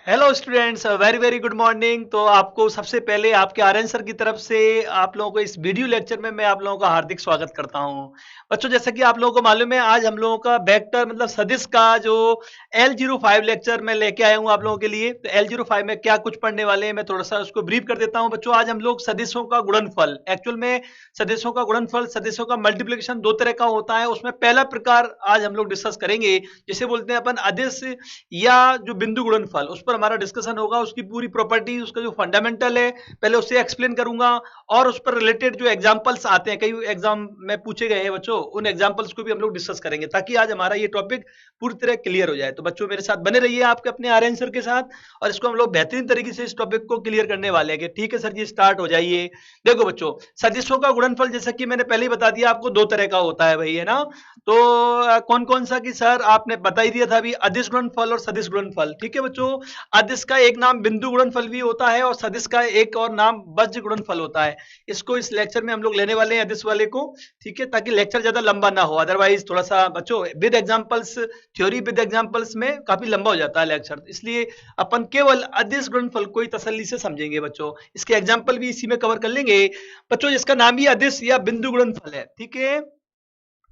Hello students, very very good morning. तो आपको सबसे पहले आपके आर्यन सर की तरफ से आप लोगों को इस वीडियो लेक्चर में मैं आप लोगों का हार्दिक स्वागत करता हूं। बच्चों, जैसा कि आप लोगों को मालूम है, आज हम लोगों का वेक्टर मतलब सदिश का जो L05 लेक्चर मैं लेके आया हूं आप लोगों के लिए। तो L05 में क्या कुछ पढ़ने वाले हैं मैं थोड़ा सा उसको ब्रीफ कर देता हूं। बच्चों, आज हम लोग सदिशों का गुणनफल, एक्चुअल में सदिशों का गुणनफल, सदिशों का मल्टीप्लिकेशन दो तरह का होता है। उसमें पहला प्रकार आज हम लोग डिस्कस करेंगे, जिसे बोलते हैं अपन अदिश या जो बिंदु गुणनफल। उस पर हमारा डिस्कशन होगा, उसकी पूरी प्रॉपर्टी, उसका जो फंडामेंटल है पहले उससे एक्सप्लेन करूंगा, और उस पर रिलेटेड जो एग्जांपल्स आते हैं, कई एग्जाम में पूछे गए हैं बच्चों, उन एग्जांपल्स को भी हम लोग डिस्कस करेंगे, ताकि आज हमारा ये टॉपिक पूरी तरह क्लियर हो जाए। तो बच्चों, मेरे साथ बने रहिए आपके अपने आर्यन सर के साथ, और इसको हम लोग बेहतरीन तरीके से इस टॉपिक को क्लियर करने वाले हैं। ठीक है सर जी, स्टार्ट हो जाइए। देखो बच्चों, सदिशों का गुणनफल जैसा कि मैंने पहले ही बता दिया आपको, दो तरह का होता है भाई, है ना। तो कौन कौन सा कि सर आपने बता ही दिया था अभी, अदिश गुणनफल और सदिश गुणनफल। ठीक है बच्चों, अदिश का एक नाम बिंदु गुणनफल भी होता है और सदिश का एक और नाम बज्र गुणनफल होता है। इसको इस लेक्चर में हम लोग लेने वाले हैं, अदिश वाले को। ठीक है, ताकि लेक्चर ज्यादा लंबा ना हो, अदरवाइज थोड़ा सा बच्चों with examples, theory with examples में काफी लंबा हो जाता है लेक्चर, इसलिए अपन केवल अदिश गुणनफल को ही तसल्ली से समझेंगे बच्चों। इसके एग्जांपल भी इसी में कवर कर लेंगे बच्चों, जिसका नाम ही अदिश या बिंदु गुणनफल है। ठीक है,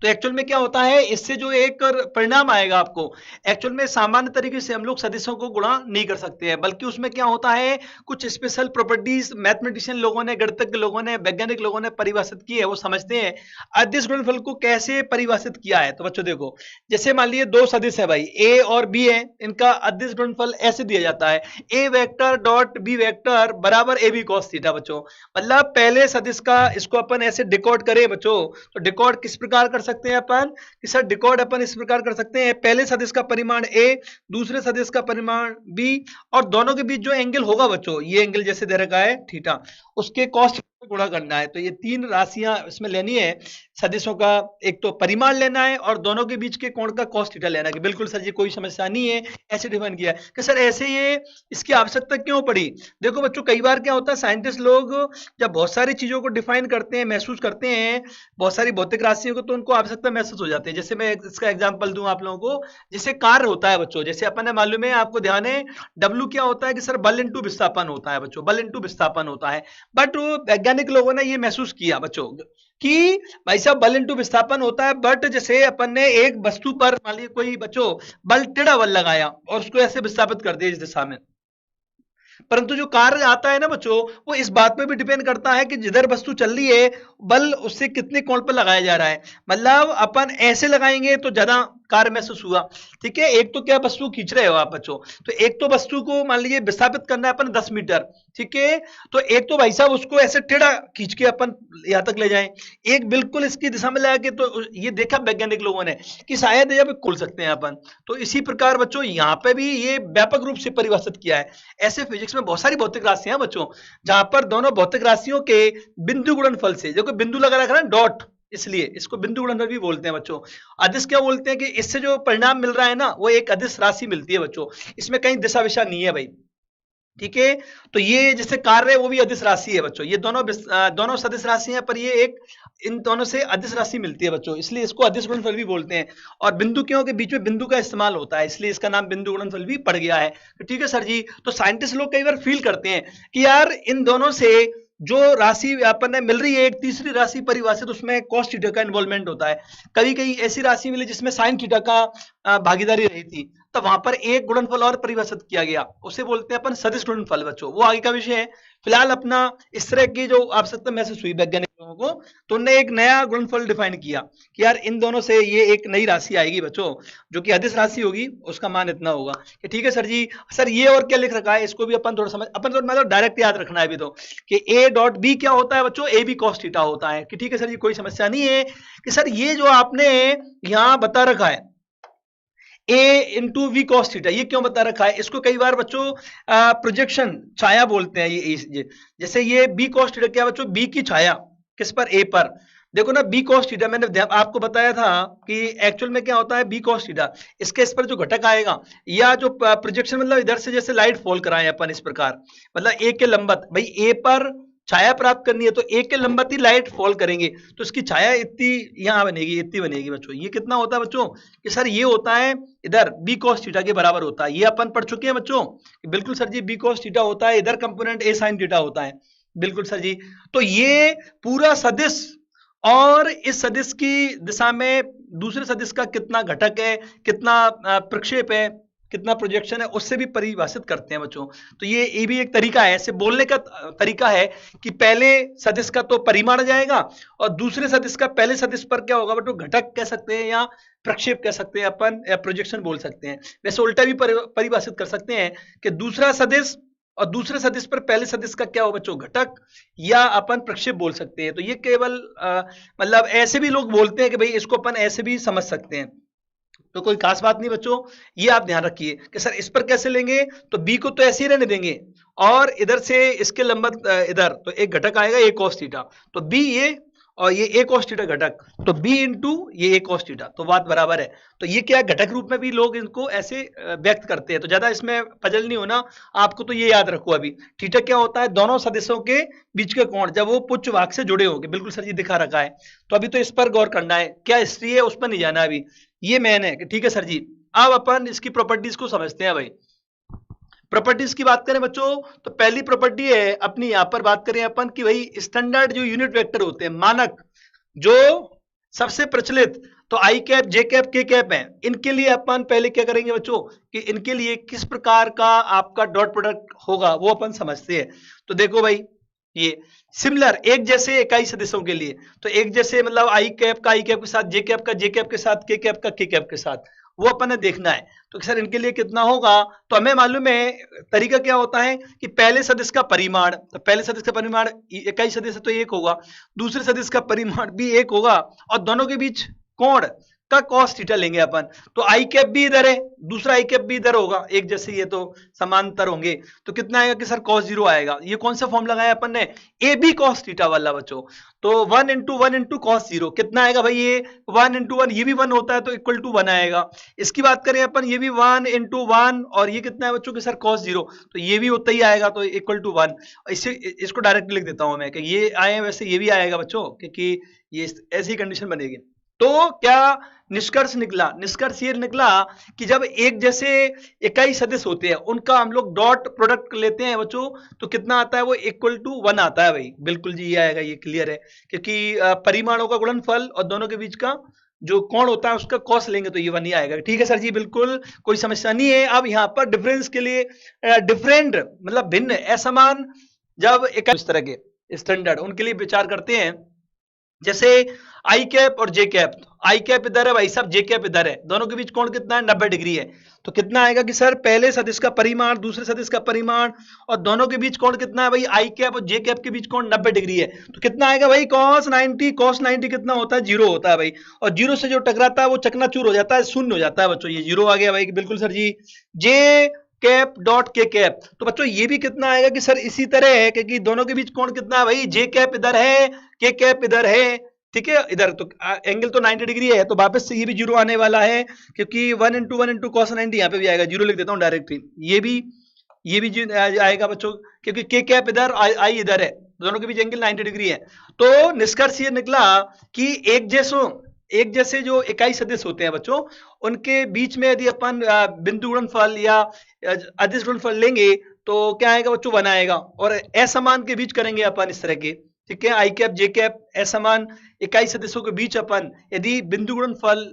तो एक्चुअल में क्या होता है, इससे जो एक परिणाम आएगा आपको, एक्चुअल में सामान्य तरीके से हम लोग सदिशों को गुणा नहीं कर सकते हैं, बल्कि उसमें क्या होता है, कुछ स्पेशल प्रॉपर्टीज मैथमेटिशियन लोगों ने, गणितज्ञ लोगों ने, वैज्ञानिक लोगों ने परिभाषित की है, वो समझते हैं अदिश गुणनफल को कैसे परिभाषित किया है। तो बच्चों देखो, जैसे मान लीजिए दो सदिश है भाई, ए और बी है, इनका अदिश गुणनफल ऐसे दिया जाता है, ए वेक्टर डॉट बी वेक्टर बराबर ए बी कॉस थीटा। बच्चों, मतलब पहले सदिश का इसको अपन ऐसे डिकोड करें बच्चों, तो डिकोड किस प्रकार कर सकते हैं अपन, कि सर डिकोड अपन इस प्रकार कर सकते हैं, पहले सदिश का परिमाण a, दूसरे सदिश का परिमाण b, और दोनों के बीच जो एंगल होगा बच्चों, ये एंगल जैसे दे रखा है थीटा, उसके कॉस गुणा करना है। तो ये तीन राशियां इसमें लेनी है, सदिशों का एक तो परिमाण लेना है और दोनों के बीच के कोण का कॉस थीटा लेना है। बिल्कुल सर जी, कोई समस्या नहीं है, ऐसे डिफाइन किया है कि सर ऐसे ये इसकी आवश्यकता क्यों पड़ी। देखो बच्चों, कई बार क्या होता है, साइंटिस्ट लोग जब बहुत सारी चीजों को डिफाइन करते हैं, महसूस करते हैं, बहुत सारी भौतिक राशियों को, तो उनको आवश्यकता महसूस हो जाती है। जैसे मैं इसका एग्जांपल दूं आप लोगों को, जैसे कार्य होता है बच्चों, जैसे अपन ने मालूम है, आपको ध्यान है, डब्ल्यू क्या होता है कि सर बल इंटू विस्थापन होता है बच्चों, बल इंटू विस्थापन होता है। बट वैज्ञानिक लोगों ने ये महसूस किया बच्चों कि भाई साहब बल इंटू विस्थापन होता है, बट जैसे अपन ने एक वस्तु पर मान लीजिए कोई बच्चों बल, टेढ़ा बल लगाया और उसको ऐसे विस्थापित कर दिया इस दिशा में, परंतु जो कार्य आता है ना बच्चों, वो इस बात पे भी डिपेंड करता है कि जिधर वस्तु चल रही है, बल उससे कितने कोण पर लगाया जा रहा है। मतलब अपन ऐसे लगाएंगे तो ज्यादा कार्य महसूस हुआ। ठीक है, एक तो क्या वस्तु खींच रहे हो आप बच्चों, तो एक तो वस्तु को मान लीजिए विस्थापित करना है अपन 10 मीटर। ठीक है, तो एक तो भाई साहब उसको ऐसे टेढ़ा खींच के अपन यहां तक ले जाएं, एक बिल्कुल इसकी दिशा में लगा के, तो ये देखा वैज्ञानिक लोगों ने कि शायद ये खोल सकते हैं अपन। तो इसी प्रकार बच्चों यहाँ पे भी ये व्यापक रूप से परिभाषित किया है। ऐसे फिजिक्स में बहुत सारी भौतिक राशियां हैं बच्चों, जहां पर दोनों भौतिक राशियों के बिंदु गुणनफल से, देखो बिंदु लगा रखा है ना डॉट, इसलिए इसको बिंदु गुणनफल भी बोलते हैं बच्चों। अदिश क्या बोलते हैं कि इससे जो परिणाम मिल रहा है ना, वो एक अदिश राशि मिलती है बच्चों, इसमें कहीं दिशा विशा नहीं है भाई। ठीक है, तो ये जैसे कार्य है वो भी अदिश राशि है बच्चों, ये दोनों सदिश राशि हैं, पर ये एक इन दोनों से अदिश राशि मिलती है बच्चों, इसलिए इसको अदिश गुणनफल भी बोलते हैं। और बिंदु क्यों के बीच में बिंदु का इस्तेमाल होता है, इसलिए इसका नाम बिंदु गुणनफल भी पड़ गया है। तो ठीक है सर जी, तो साइंटिस्ट लोग कई बार फील करते हैं कि यार इन दोनों से जो राशि अपन ने मिल रही है, एक तीसरी राशि परिभाषित, उसमें कॉस थीटा का इन्वॉल्वमेंट होता है। कभी कहीं ऐसी राशि मिली जिसमें साइन थीटा का भागीदारी रही थी, तो वहां पर एक गुणनफल और परिभाषित किया गया, उसे बोलते हैं अपन सदिश गुणनफल बच्चों, वो आगे का विषय है। फिलहाल अपना इस तरह की जो आवश्यकता महसूस हुई वैज्ञानिक लोगों को, तो उन्होंने एक नया गुणनफल डिफाइन किया कि यार इन दोनों से ये एक नई राशि आएगी बच्चों, जो कि अदिश राशि होगी, उसका मान इतना होगा। कि ठीक है सर जी, सर ये और क्या लिख रखा है, इसको भी अपन थोड़ा समझ, अपन तो मतलब डायरेक्ट याद रखना है अभी तो, कि ए डॉट बी क्या होता है बच्चों, ए बी कॉस थीटा होता है। कि ठीक है सर जी, कोई समस्या नहीं है। कि सर ये जो आपने यहां बता रखा है a into V cos theta, ये क्यों बता रखा है, इसको कई बार बच्चों प्रोजेक्शन छाया बोलते हैं। ये जैसे ये बी कॉस थीटा क्या बच्चों, बी की छाया किस पर, ए पर। देखो ना बी कॉस थीटा, मैंने आपको बताया था कि एक्चुअल में क्या होता है बी कॉस थीटा, इसके इस पर जो घटक आएगा, या जो प्रोजेक्शन मतलब इधर से जैसे लाइट फॉल कराए अपन इस प्रकार, मतलब ए के लंबत, भाई ए पर छाया प्राप्त करनी है तो ए के लंबवत ही लाइट फॉल करेंगे, तो इसकी छाया इतनी यहाँ बनेगी, इतनी बनेगी बच्चों। ये कितना होता है बच्चों कि सर ये होता है इधर बी कॉस थीटा के बराबर होता है। ये अपन पढ़ चुके हैं बच्चों, बिल्कुल सर जी, बी कॉस थीटा होता है, इधर कंपोनेंट ए साइन थीटा होता है, बिल्कुल सर जी। तो ये पूरा सदिश और इस सदिश की दिशा में दूसरे सदिश का कितना घटक है, कितना प्रक्षेप है, कितना प्रोजेक्शन है, उससे भी परिभाषित करते हैं बच्चों। तो ये भी एक तरीका है, ऐसे बोलने का तरीका है कि पहले सदिश का तो परिमाण जाएगा और दूसरे सदिश का पहले सदिश पर क्या होगा बच्चों, घटक कह सकते हैं या प्रक्षेप कह सकते हैं अपन, या प्रोजेक्शन बोल सकते हैं। वैसे उल्टा भी परिभाषित कर सकते हैं कि दूसरा सदिश और दूसरे सदिश पर पहले सदिश का क्या हो बच्चों, घटक या अपन प्रक्षेप बोल सकते हैं। तो ये केवल मतलब ऐसे भी लोग बोलते हैं कि भाई इसको अपन ऐसे भी समझ सकते हैं, तो कोई खास बात नहीं बच्चों। ये आप ध्यान रखिए कि सर इस पर कैसे लेंगे, तो बी को तो ऐसे ही रहने देंगे और इधर से इसके लंबवत इधर तो एक घटक आएगा ए कॉस थीटा, तो बी ये और ये ए कॉस थीटा घटक, तो बी इंटू ये ए कॉस थीटा, तो बात बराबर है। तो ये क्या घटक रूप में भी लोग इनको ऐसे व्यक्त करते हैं, तो ज्यादा इसमें पजल नहीं होना आपको। तो ये याद रखो, अभी थीटा क्या होता है, दोनों सदिशों के बीच के कोण जब वो पुच्छभाग से जुड़े होंगे, बिल्कुल सर जी दिखा रखा है। तो अभी तो इस पर गौर करना है, क्या हिस्ट्री है उस पर नहीं जाना अभी, ये मेन है कि ठीक है सर जी। अब अपन इसकी प्रॉपर्टीज को समझते हैं भाई। प्रॉपर्टीज की बात करें बच्चों, तो पहली प्रॉपर्टी है अपनी, यहां पर बात करें अपन कि भाई स्टैंडर्ड जो यूनिट वेक्टर होते हैं, मानक जो सबसे प्रचलित, तो आई कैप, जे कैप, के कैप है, इनके लिए अपन पहले क्या करेंगे बच्चों कि इनके लिए किस प्रकार का आपका डॉट प्रोडक्ट होगा वो अपन समझते हैं। तो देखो भाई, ये सिमिलर एक जैसे इकाई सदिशों के लिए, तो एक जैसे मतलब आई कैप का आई कैप के साथ, जे कैप का जे कैप के साथ, के कैप का के कैप के साथ, वो अपन ने देखना है। तो सर इनके लिए कितना होगा, तो हमें मालूम है तरीका क्या होता है कि पहले सदिश का परिमाण, तो पहले सदिश का परिमाण इकाई सदिश है तो एक होगा, दूसरे सदिश का परिमाण भी एक होगा और दोनों के बीच कोण का cos थीटा लेंगे अपन। तो आई कैप भी इधर है, दूसरा आई कैप भी इधर होगा, एक जैसे ये तो समांतर होंगे, तो कितना आएगा कि सर cos 0 आएगा। ये कौन सा फॉर्म लगाया अपन ने, ए बी cos थीटा वाला बच्चों। तो 1 इंटू cos 0 कितना आएगा भाई, ये 1 इंटू 1, ये भी 1 होता है तो इक्वल टू 1 आएगा। इसकी बात करें अपन, ये भी 1 इंटू 1 और ये कितना है बच्चों कि सर cos 0, तो ये भी होता ही आएगा तो इक्वल टू 1। इससे इसको डायरेक्ट लिख देता हूं मैं कि ये आए, वैसे ये भी आएगा बच्चों, क्योंकि ये ऐसी कंडीशन बनेगी। तो क्या निष्कर्ष निकला, निष्कर्ष ये निकला कि जब एक जैसे इकाई सदिश होते हैं उनका हम लोग डॉट प्रोडक्ट लेते हैं बच्चों, तो कितना आता है वो इक्वल टू 1 आता है भाई, बिल्कुल जी ये आएगा, ये क्लियर है, क्योंकि परिमाणों का गुणनफल और दोनों के बीच का जो कोण होता है उसका कॉस लेंगे तो ये 1 ही आएगा। ठीक है सर जी, बिल्कुल कोई समस्या नहीं है। अब यहाँ पर डिफरेंस के लिए डिफरेंट मतलब भिन्न, असमान जब इकाई इस तरह के स्टैंडर्ड उनके लिए विचार करते हैं, जैसे आई कैप और जे कैप, आई कैप इधर है भाई साहब, जे कैप इधर है, दोनों के बीच कोण कितना है 90 डिग्री है। तो कितना आएगा कि सर पहले सदिश का परिमाण, दूसरे सदिश का परिमाण और दोनों के बीच कोण कितना है भाई, आई कैप और जे कैप के बीच कोण 90 डिग्री है। तो कितना आएगा भाई cos 90, cos 90 कितना होता है 0 होता है भाई, और 0 से जो टकराता है वो चकनाचूर हो जाता है, शून्य हो जाता है बच्चों, ये 0 आ गया भाई, बिल्कुल सर जी। जे कैप डॉट के कैप, तो बच्चों ये भी कितना आएगा कि सर इसी तरह है, क्योंकि दोनों के बीच कोण कितना है भाई, जे कैप इधर है, के कैप इधर है, ठीक है, इधर तो एंगल तो 90 डिग्री है, तो वापस से ये भी 0 आने वाला है, क्योंकि 1 इंटू cos 90 यहाँ पे भी आएगा, 0 लिख देता हूँ डायरेक्टली, ये भी आएगा बच्चों, क्योंकि के कैप इधर, आई इधर है, दोनों के बीच एंगल 90 डिग्री है। तो निष्कर्ष ये निकला कि एक जैसे जो इकाई सदिश होते हैं बच्चों, उनके बीच में यदि अपन बिंदु गुणनफल या अदिश गुणनफल लेंगे तो क्या आएगा बच्चों 1 आएगा, और असमान के बीच करेंगे अपन इस तरह के, ठीक है, आई कैप जे कैप असमान इकाई सदिशों के बीच अपन यदि बिंदु गुणनफल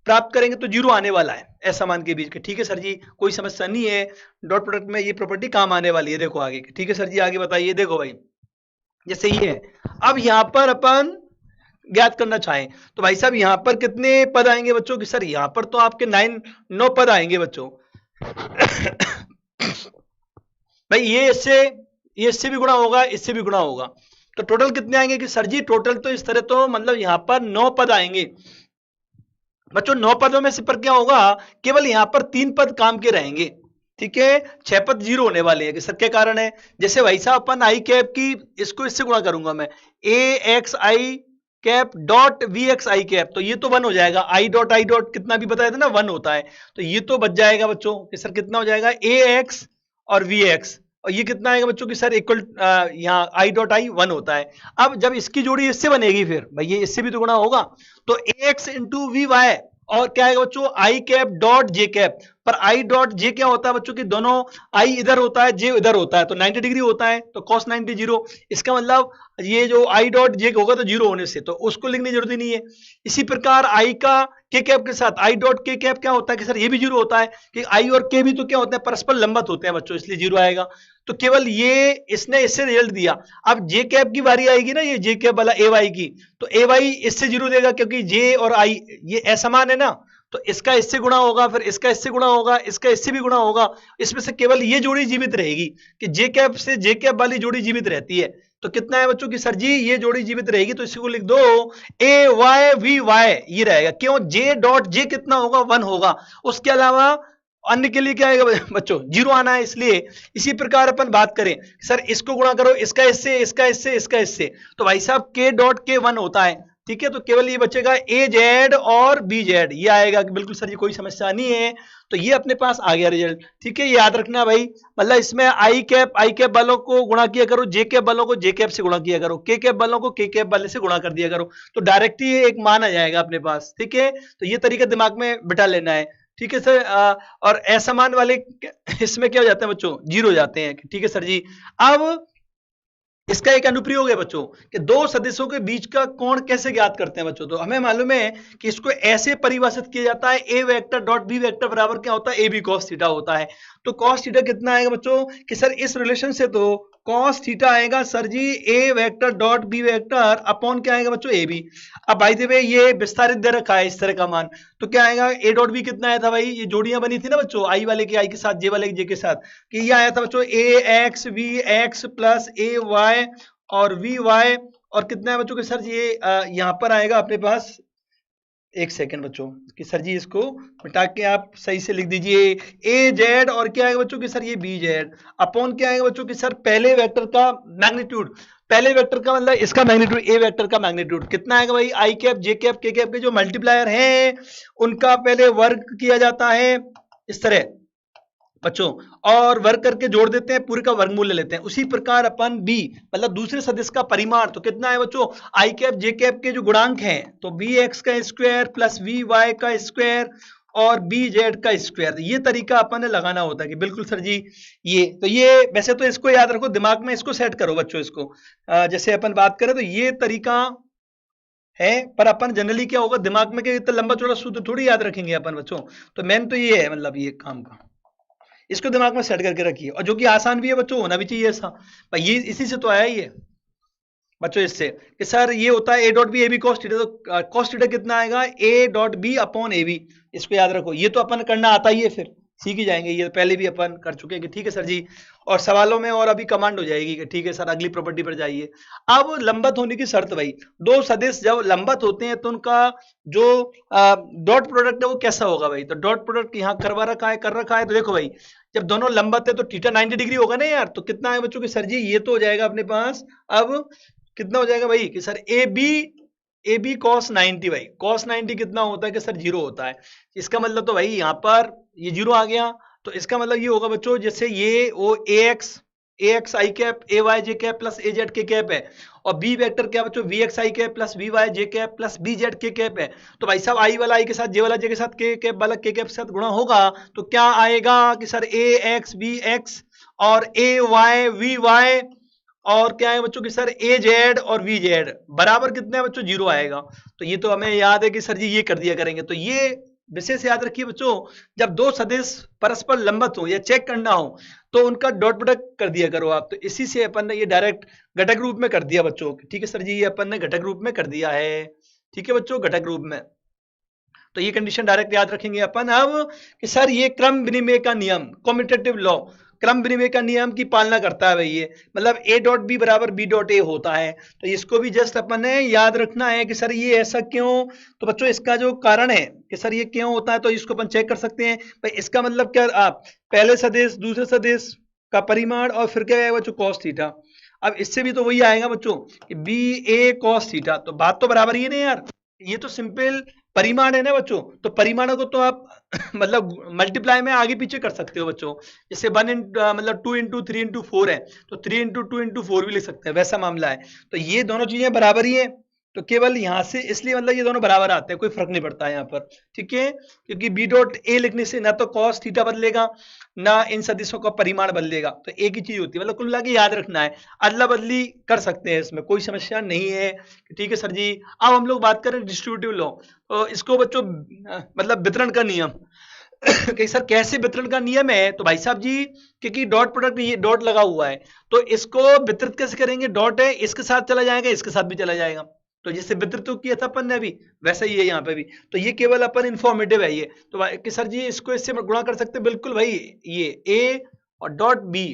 प्राप्त करेंगे तो 0 आने वाला है असमान के बीच के। ठीक है सर जी, कोई समस्या नहीं है, डॉट प्रोडक्ट में ये प्रॉपर्टी काम आने वाली है, देखो आगे। ठीक है सर जी, आगे बताइए। देखो भाई जैसे ये है, अब यहां पर अपन ज्ञात करना चाहें तो भाई साहब यहां पर कितने पद आएंगे बच्चों कि सर यहां पर तो आपके 9 पद आएंगे बच्चों। भाई ये इससे भी गुणा होगा, इससे भी गुणा होगा, तो टोटल कितने आएंगे कि सर जी टोटल तो इस तरह तो मतलब यहां पर 9 पद आएंगे बच्चों। 9 पदों में से पर क्या होगा, केवल यहां पर 3 पद काम के रहेंगे, ठीक है, 6 पद 0 होने वाले हैं कि सर क्या कारण है, जैसे भाई साहब अपन आई कैप की इसको इससे गुणा करूंगा मैं, a x i cap dot v x i cap, तो ये तो 1 हो जाएगा, आई डॉट कितना भी बताया था ना 1 होता है, तो ये तो बच जाएगा बच्चों कि सर कितना हो जाएगा ए एक्स और वी एक्स, और ये कितना आएगा बच्चों की सर इक्वल, यहाँ आई डॉट आई 1 होता है। अब जब इसकी जोड़ी इससे बनेगी फिर भाई ये इससे भी तो गुणा होगा, तो एक्स इंटू वी वाई, और क्या आएगा बच्चों आई कैप डॉट जे कैप। पर आई डॉट जे क्या होता है बच्चों की, दोनों आई इधर होता है जे इधर होता है, तो 90 डिग्री होता है, तो cos 90 जीरो। इसका मतलब ये जो आई डॉट जे होगा तो जीरो होने से तो उसको लिखने की जरूरत ही नहीं है। इसी प्रकार आई का के कैप के साथ आई डॉट के कैप क्या होता है कि सर ये भी जीरो होता है, कि आई और के भी तो क्या होते हैं परस्पर लंबवत होते हैं बच्चों, इसलिए जीरो आएगा। तो केवल ये इसने इससे रिजल्ट दिया। अब जे कैप की बारी आएगी ना, ये जे कैप वाला ए वाई की, तो ए वाई इससे जीरो देगा क्योंकि जे और आई ये असमान है ना, तो इसका इससे गुणा होगा, फिर इसका इससे गुणा होगा, इसका इससे भी गुणा होगा। इसमें से केवल ये जोड़ी जीवित रहेगी कि जे कैप से जे कैप वाली जोड़ी जीवित रहती है। तो कितना है बच्चों की सर जी ये जोड़ी जीवित रहेगी, तो इसी को लिख दो ए वाई वी वाई, ये रहेगा। क्यों, जे डॉट जे कितना होगा 1 होगा, उसके अलावा अन्य के लिए क्या आएगा बच्चों जीरो आना है, इसलिए। इसी प्रकार अपन बात करें सर इसको गुणा करो इसका इससे इसका इससे इसका इससे, तो भाई साहब के डॉट के 1 होता है, ठीक है। तो केवल ये बचेगा ए जेड और बी जेड, ये आएगा कि बिल्कुल सर ये कोई समस्या नहीं है। तो ये अपने पास आ गया रिजल्ट, ठीक है। ये याद रखना भाई, मतलब इसमें आई कैप वालों को गुणा किया करो, जे कैप वालों को जे कैप से गुणा किया करो, के कैप वालों को के कैप वाले से गुणा कर दिया करो, तो डायरेक्ट ही एक मान आ जाएगा अपने पास, ठीक है। तो ये तरीका दिमाग में बिठा लेना है, ठीक है सर। और असमान वाले इसमें क्या हो जाते हैं बच्चों, जीरो हो जाते हैं, ठीक है सर जी। अब इसका एक अनुप्रयोग है बच्चों कि दो सदिशों के बीच का कोण कैसे ज्ञात करते हैं बच्चों। तो हमें मालूम है कि इसको ऐसे परिभाषित किया जाता है ए वेक्टर डॉट बी वेक्टर बराबर क्या होता है, ए बी कॉस थीटा होता है। तो कॉस थीटा कितना आएगा बच्चों कि सर इस रिलेशन से तो कॉस थीटा आएगा sir ji a vector dot b vector upon क्या आएगा बच्चों ए बी। अब बाय द वे ये विस्तारित दे रखा है इस तरह का मान, तो क्या आएगा ए डॉट बी कितना आया था भाई, ये जोड़ियां बनी थी ना बच्चों, आई वाले की आई के साथ जे वाले के जे के साथ, कि ये आया था बच्चों a x v x plus a y और वी वाई, और कितना है बच्चों के सर ये यहां पर आएगा अपने पास, एक सेकंड बच्चों कि सर जी इसको मिटा के आप सही से लिख दीजिए ए जेड, और क्या आएगा बच्चों की सर ये बी जेड अपॉन क्या आएगा बच्चों की सर पहले वेक्टर का मैग्नीट्यूड, पहले वेक्टर का मतलब इसका मैग्नीट्यूड, ए वेक्टर का मैग्नीट्यूड कितना आएगा भाई, आई कैप जे कैप के कैप के जो मल्टीप्लायर हैं उनका पहले वर्ग किया जाता है इस तरह बच्चों, और वर्ग करके जोड़ देते हैं, पूरे का वर्गमूल ले लेते हैं। उसी प्रकार अपन बी मतलब दूसरे सदिश का परिमाण तो कितना है बच्चों, आई कैप जे कैप के जो गुणांक हैं तो बी एक्स का स्क्वायर प्लस वी वाई का स्क्वायर और बी जेड का स्क्वायर, ये तरीका अपन ने लगाना होता है कि बिल्कुल सर जी ये तो ये वैसे तो इसको याद रखो, दिमाग में इसको सेट करो बच्चों, इसको जैसे अपन बात करें तो ये तरीका है, पर अपन जनरली क्या होगा दिमाग में, इतना लंबा चौड़ा सूत्र थोड़ी याद रखेंगे अपन बच्चों। तो मेन तो ये है मतलब ये काम का, इसको दिमाग में सेट करके रखिए, और जो कि आसान भी है बच्चों, होना भी चाहिए ऐसा भाई, ये इसी से तो आया ही है बच्चों इससे कि सर ये होता है A dot B A B cos theta, तो कॉस थीटा कितना आएगा A dot B upon A B, इसको याद रखो, ये तो अपन करना आता ही है, फिर सीख ही जाएंगे, ये पहले भी अपन कर चुके हैं कि ठीक है सर जी। और सवालों में और अभी कमांड हो जाएगी कि ठीक है सर अगली प्रॉपर्टी पर जाइए। अब लंबत होने की शर्त भाई, दो सदिश जब लंबत होते हैं तो उनका जो डॉट प्रोडक्ट है वो कैसा होगा भाई, तो डॉट प्रोडक्ट यहाँ करवा रखा है कर रखा है, तो देखो भाई जब दोनों लंबत है तो थीटा 90 डिग्री होगा ना यार, तो कितना है बच्चों की सर जी ये तो हो जाएगा अपने पास, अब कितना हो जाएगा भाई कि सर ए बी कॉस 90, भाई कॉस 90 कितना होता है कि सर जीरो होता है, इसका मतलब तो भाई यहाँ पर ये जीरो आ गया, तो इसका मतलब ये होगा बच्चों जैसे ये वो a x i cap a y j cap plus a z k cap है, और बी वेक्टर क्या बच्चों b x i cap plus b y j cap plus b z k cap है। तो भाई साहब आई वाला आई के साथ जे वाला जे के साथ के कैप वाला के कैप के साथ गुणा होगा, तो क्या आएगा कि सर ए एक्स बी एक्स और ए वाई वी वाई और क्या है बच्चों की सर ए जेड और वी जेड बराबर कितने है बच्चों, जीरो आएगा। तो ये तो हमें याद है कि सर जी ये कर दिया करेंगे, तो ये विशेष याद रखिए बच्चों, जब दो सदिश परस्पर लंबत हो या चेक करना हो तो उनका डॉट प्रोडक्ट कर दिया करो आप। तो इसी से अपन ने ये डायरेक्ट घटक रूप में कर दिया बच्चों, ठीक है सर जी, ये अपन ने घटक रूप में कर दिया है, ठीक है बच्चों घटक रूप में। तो ये कंडीशन डायरेक्ट याद रखेंगे अपन। अब कि सर ये क्रम विनिमय का नियम कम्यूटेटिव लॉ, क्रम विनिमय का नियम की पालना करता है भाई, ये मतलब ए डॉट बी बराबर बी डॉट ए होता है, तो इसको भी जस्ट अपन ने याद रखना है कि सर ये ऐसा क्यों। तो बच्चों इसका जो कारण है कि सर ये क्यों होता है तो इसको अपन चेक कर सकते हैं भाई, इसका मतलब क्या, आप पहले सदिश दूसरे सदिश का परिमाण और फिर क्या आएगा बच्चों कॉस थीटा। अब इससे भी तो वही आएगा बच्चों कि बी ए कॉस थीटा, तो बात तो बराबर ही नहीं यार, ये तो सिंपल परिमाण है ना बच्चों, तो परिमाणों को तो आप मतलब मल्टीप्लाई में आगे पीछे कर सकते हो बच्चों। जैसे 1 मतलब 2 × 3 × 4 है, तो 3 × 2 × 4 भी लिख सकते हैं, वैसा मामला है। तो ये दोनों चीजें बराबर ही है, तो केवल यहां से इसलिए मतलब ये दोनों बराबर आते हैं, कोई फर्क नहीं पड़ता है यहाँ पर, ठीक है। क्योंकि बी डॉट ए लिखने से ना तो कॉस थीटा बदलेगा, ना इन सदिशों का परिमाण बदलेगा, तो एक ही चीज होती है, मतलब कुल मिला के याद रखना है। अदला बदली कर सकते हैं, इसमें कोई समस्या नहीं है, ठीक है सर जी। अब हम लोग बात करें डिस्ट्रीब्यूटिव लॉ, तो इसको बच्चों मतलब वितरण का नियम कि सर कैसे वितरण का नियम है, तो भाई साहब जी क्योंकि डॉट प्रोडक्ट ये डॉट लगा हुआ है, तो इसको वितरित कैसे करेंगे, डॉट है इसके साथ चला जाएगा, इसके साथ भी चला जाएगा, तो जैसे वितरित तो किया था अपन ने अभी, वैसा ही है यहाँ पे भी। तो ये केवल अपन इंफॉर्मेटिव है ये, तो कि सर जी इसको इससे गुणा कर सकते हैं, बिल्कुल भाई, ये ए और डॉट बी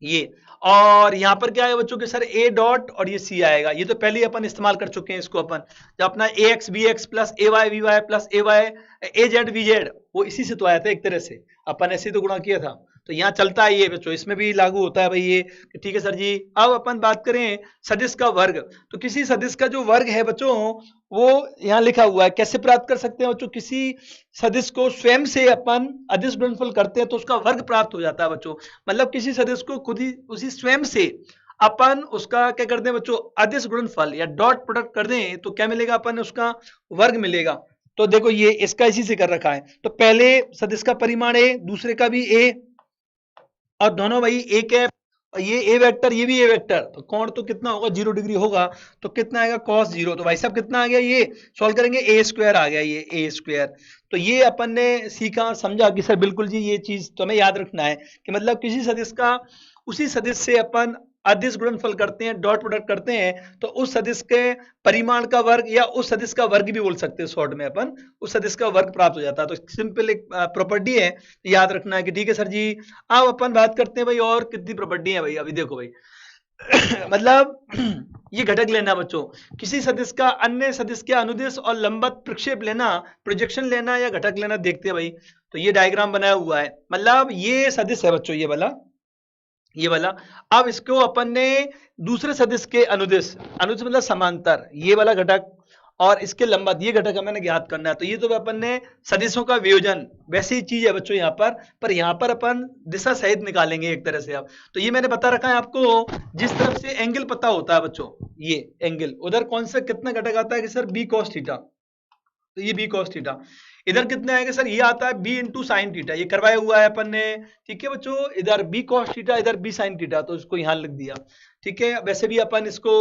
ये, और यहाँ पर क्या है बच्चों के सर ए डॉट और ये सी आएगा, ये तो पहले ही अपन इस्तेमाल कर चुके हैं इसको अपन, जब अपना a x b x plus a y b y plus a y a z b z, वो इसी से तो आया था एक तरह से, अपन ऐसे ही तो गुणा किया था, तो यहाँ चलता है ये बच्चों, इसमें भी लागू होता है भाई ये, ठीक है सर जी। अब अपन बात करें सदिश का वर्ग, तो किसी सदिश का जो वर्ग है बच्चों वो यहाँ लिखा हुआ है, कैसे प्राप्त कर सकते हैं बच्चों, किसी सदिश को स्वयं से अपन अदिश गुणनफल करते हैं तो उसका वर्ग प्राप्त हो जाता है बच्चों, मतलब किसी सदिश को खुद ही उसी स्वयं से अपन उसका क्या करते हैं बच्चों, अदिश गुणनफल या डॉट प्रोडक्ट कर दें तो क्या मिलेगा, अपन उसका वर्ग मिलेगा। तो देखो ये इसका इसी से कर रखा है, तो पहले सदिश का परिमाण ए, दूसरे का भी ए, और दोनों भाई ए कैप, ये ए वेक्टर ये भी ए वेक्टर, तो कोण तो कितना होगा 0 डिग्री होगा, तो कितना आएगा cos 0, तो भाई साहब कितना आ गया, ये सॉल्व करेंगे ए स्क्वायर आ गया, ये ए स्क्वायर। तो ये अपन ने सीखा समझा कि सर बिल्कुल जी ये चीज तो हमें याद रखना है कि मतलब किसी सदिश का उसी सदिश से अपन अदिश गुणनफल करते हैं, डॉट प्रोडक्ट करते हैं, तो उस सदिश के परिमाण का वर्ग या उस सदिश का वर्ग भी बोल सकते हैं, शॉर्ट में अपन उस सदिश का वर्ग प्राप्त हो जाता है। तो सिंपल एक प्रॉपर्टी है, याद रखना है कि ठीक है सर जी। अब अपन बात करते हैं भाई और कितनी प्रॉपर्टी है भाई, अभी देखो भाई मतलब ये घटक लेना बच्चों, किसी सदिश का अन्य सदिश के अनुदिश और लंबवत प्रक्षेप लेना, प्रोजेक्शन लेना या घटक लेना, देखते हैं भाई। तो ये डायग्राम बनाया हुआ है, मतलब ये सदिश है बच्चों, ये वाला। अब इसको अपन ने दूसरे सदिश के अनुदिश, अनुदिश मतलब समांतर, ये वाला घटक और इसके लंबवत ये घटक हमें ज्ञात करना है। तो ये तो अपन ने सदिशों का वियोजन वैसी ही चीज है बच्चों यहाँ पर यहाँ पर अपन दिशा सहित निकालेंगे एक तरह से। अब तो ये मैंने बता रखा है आपको, जिस तरफ से एंगल पता होता है बच्चों, ये एंगल उधर कौन सा कितना घटक आता है कि सर बी कॉस थीटा, तो ये बी कॉस थीटा। इधर कितने आएंगे सर, ये आता है बी इंटू साइन थीटा, ये करवाया हुआ है अपन ने, ठीक है बच्चों। इधर बी कॉस थीटा, इधर बी साइन थीटा, तो इसको यहाँ लिख दिया, ठीक है। वैसे भी अपन इसको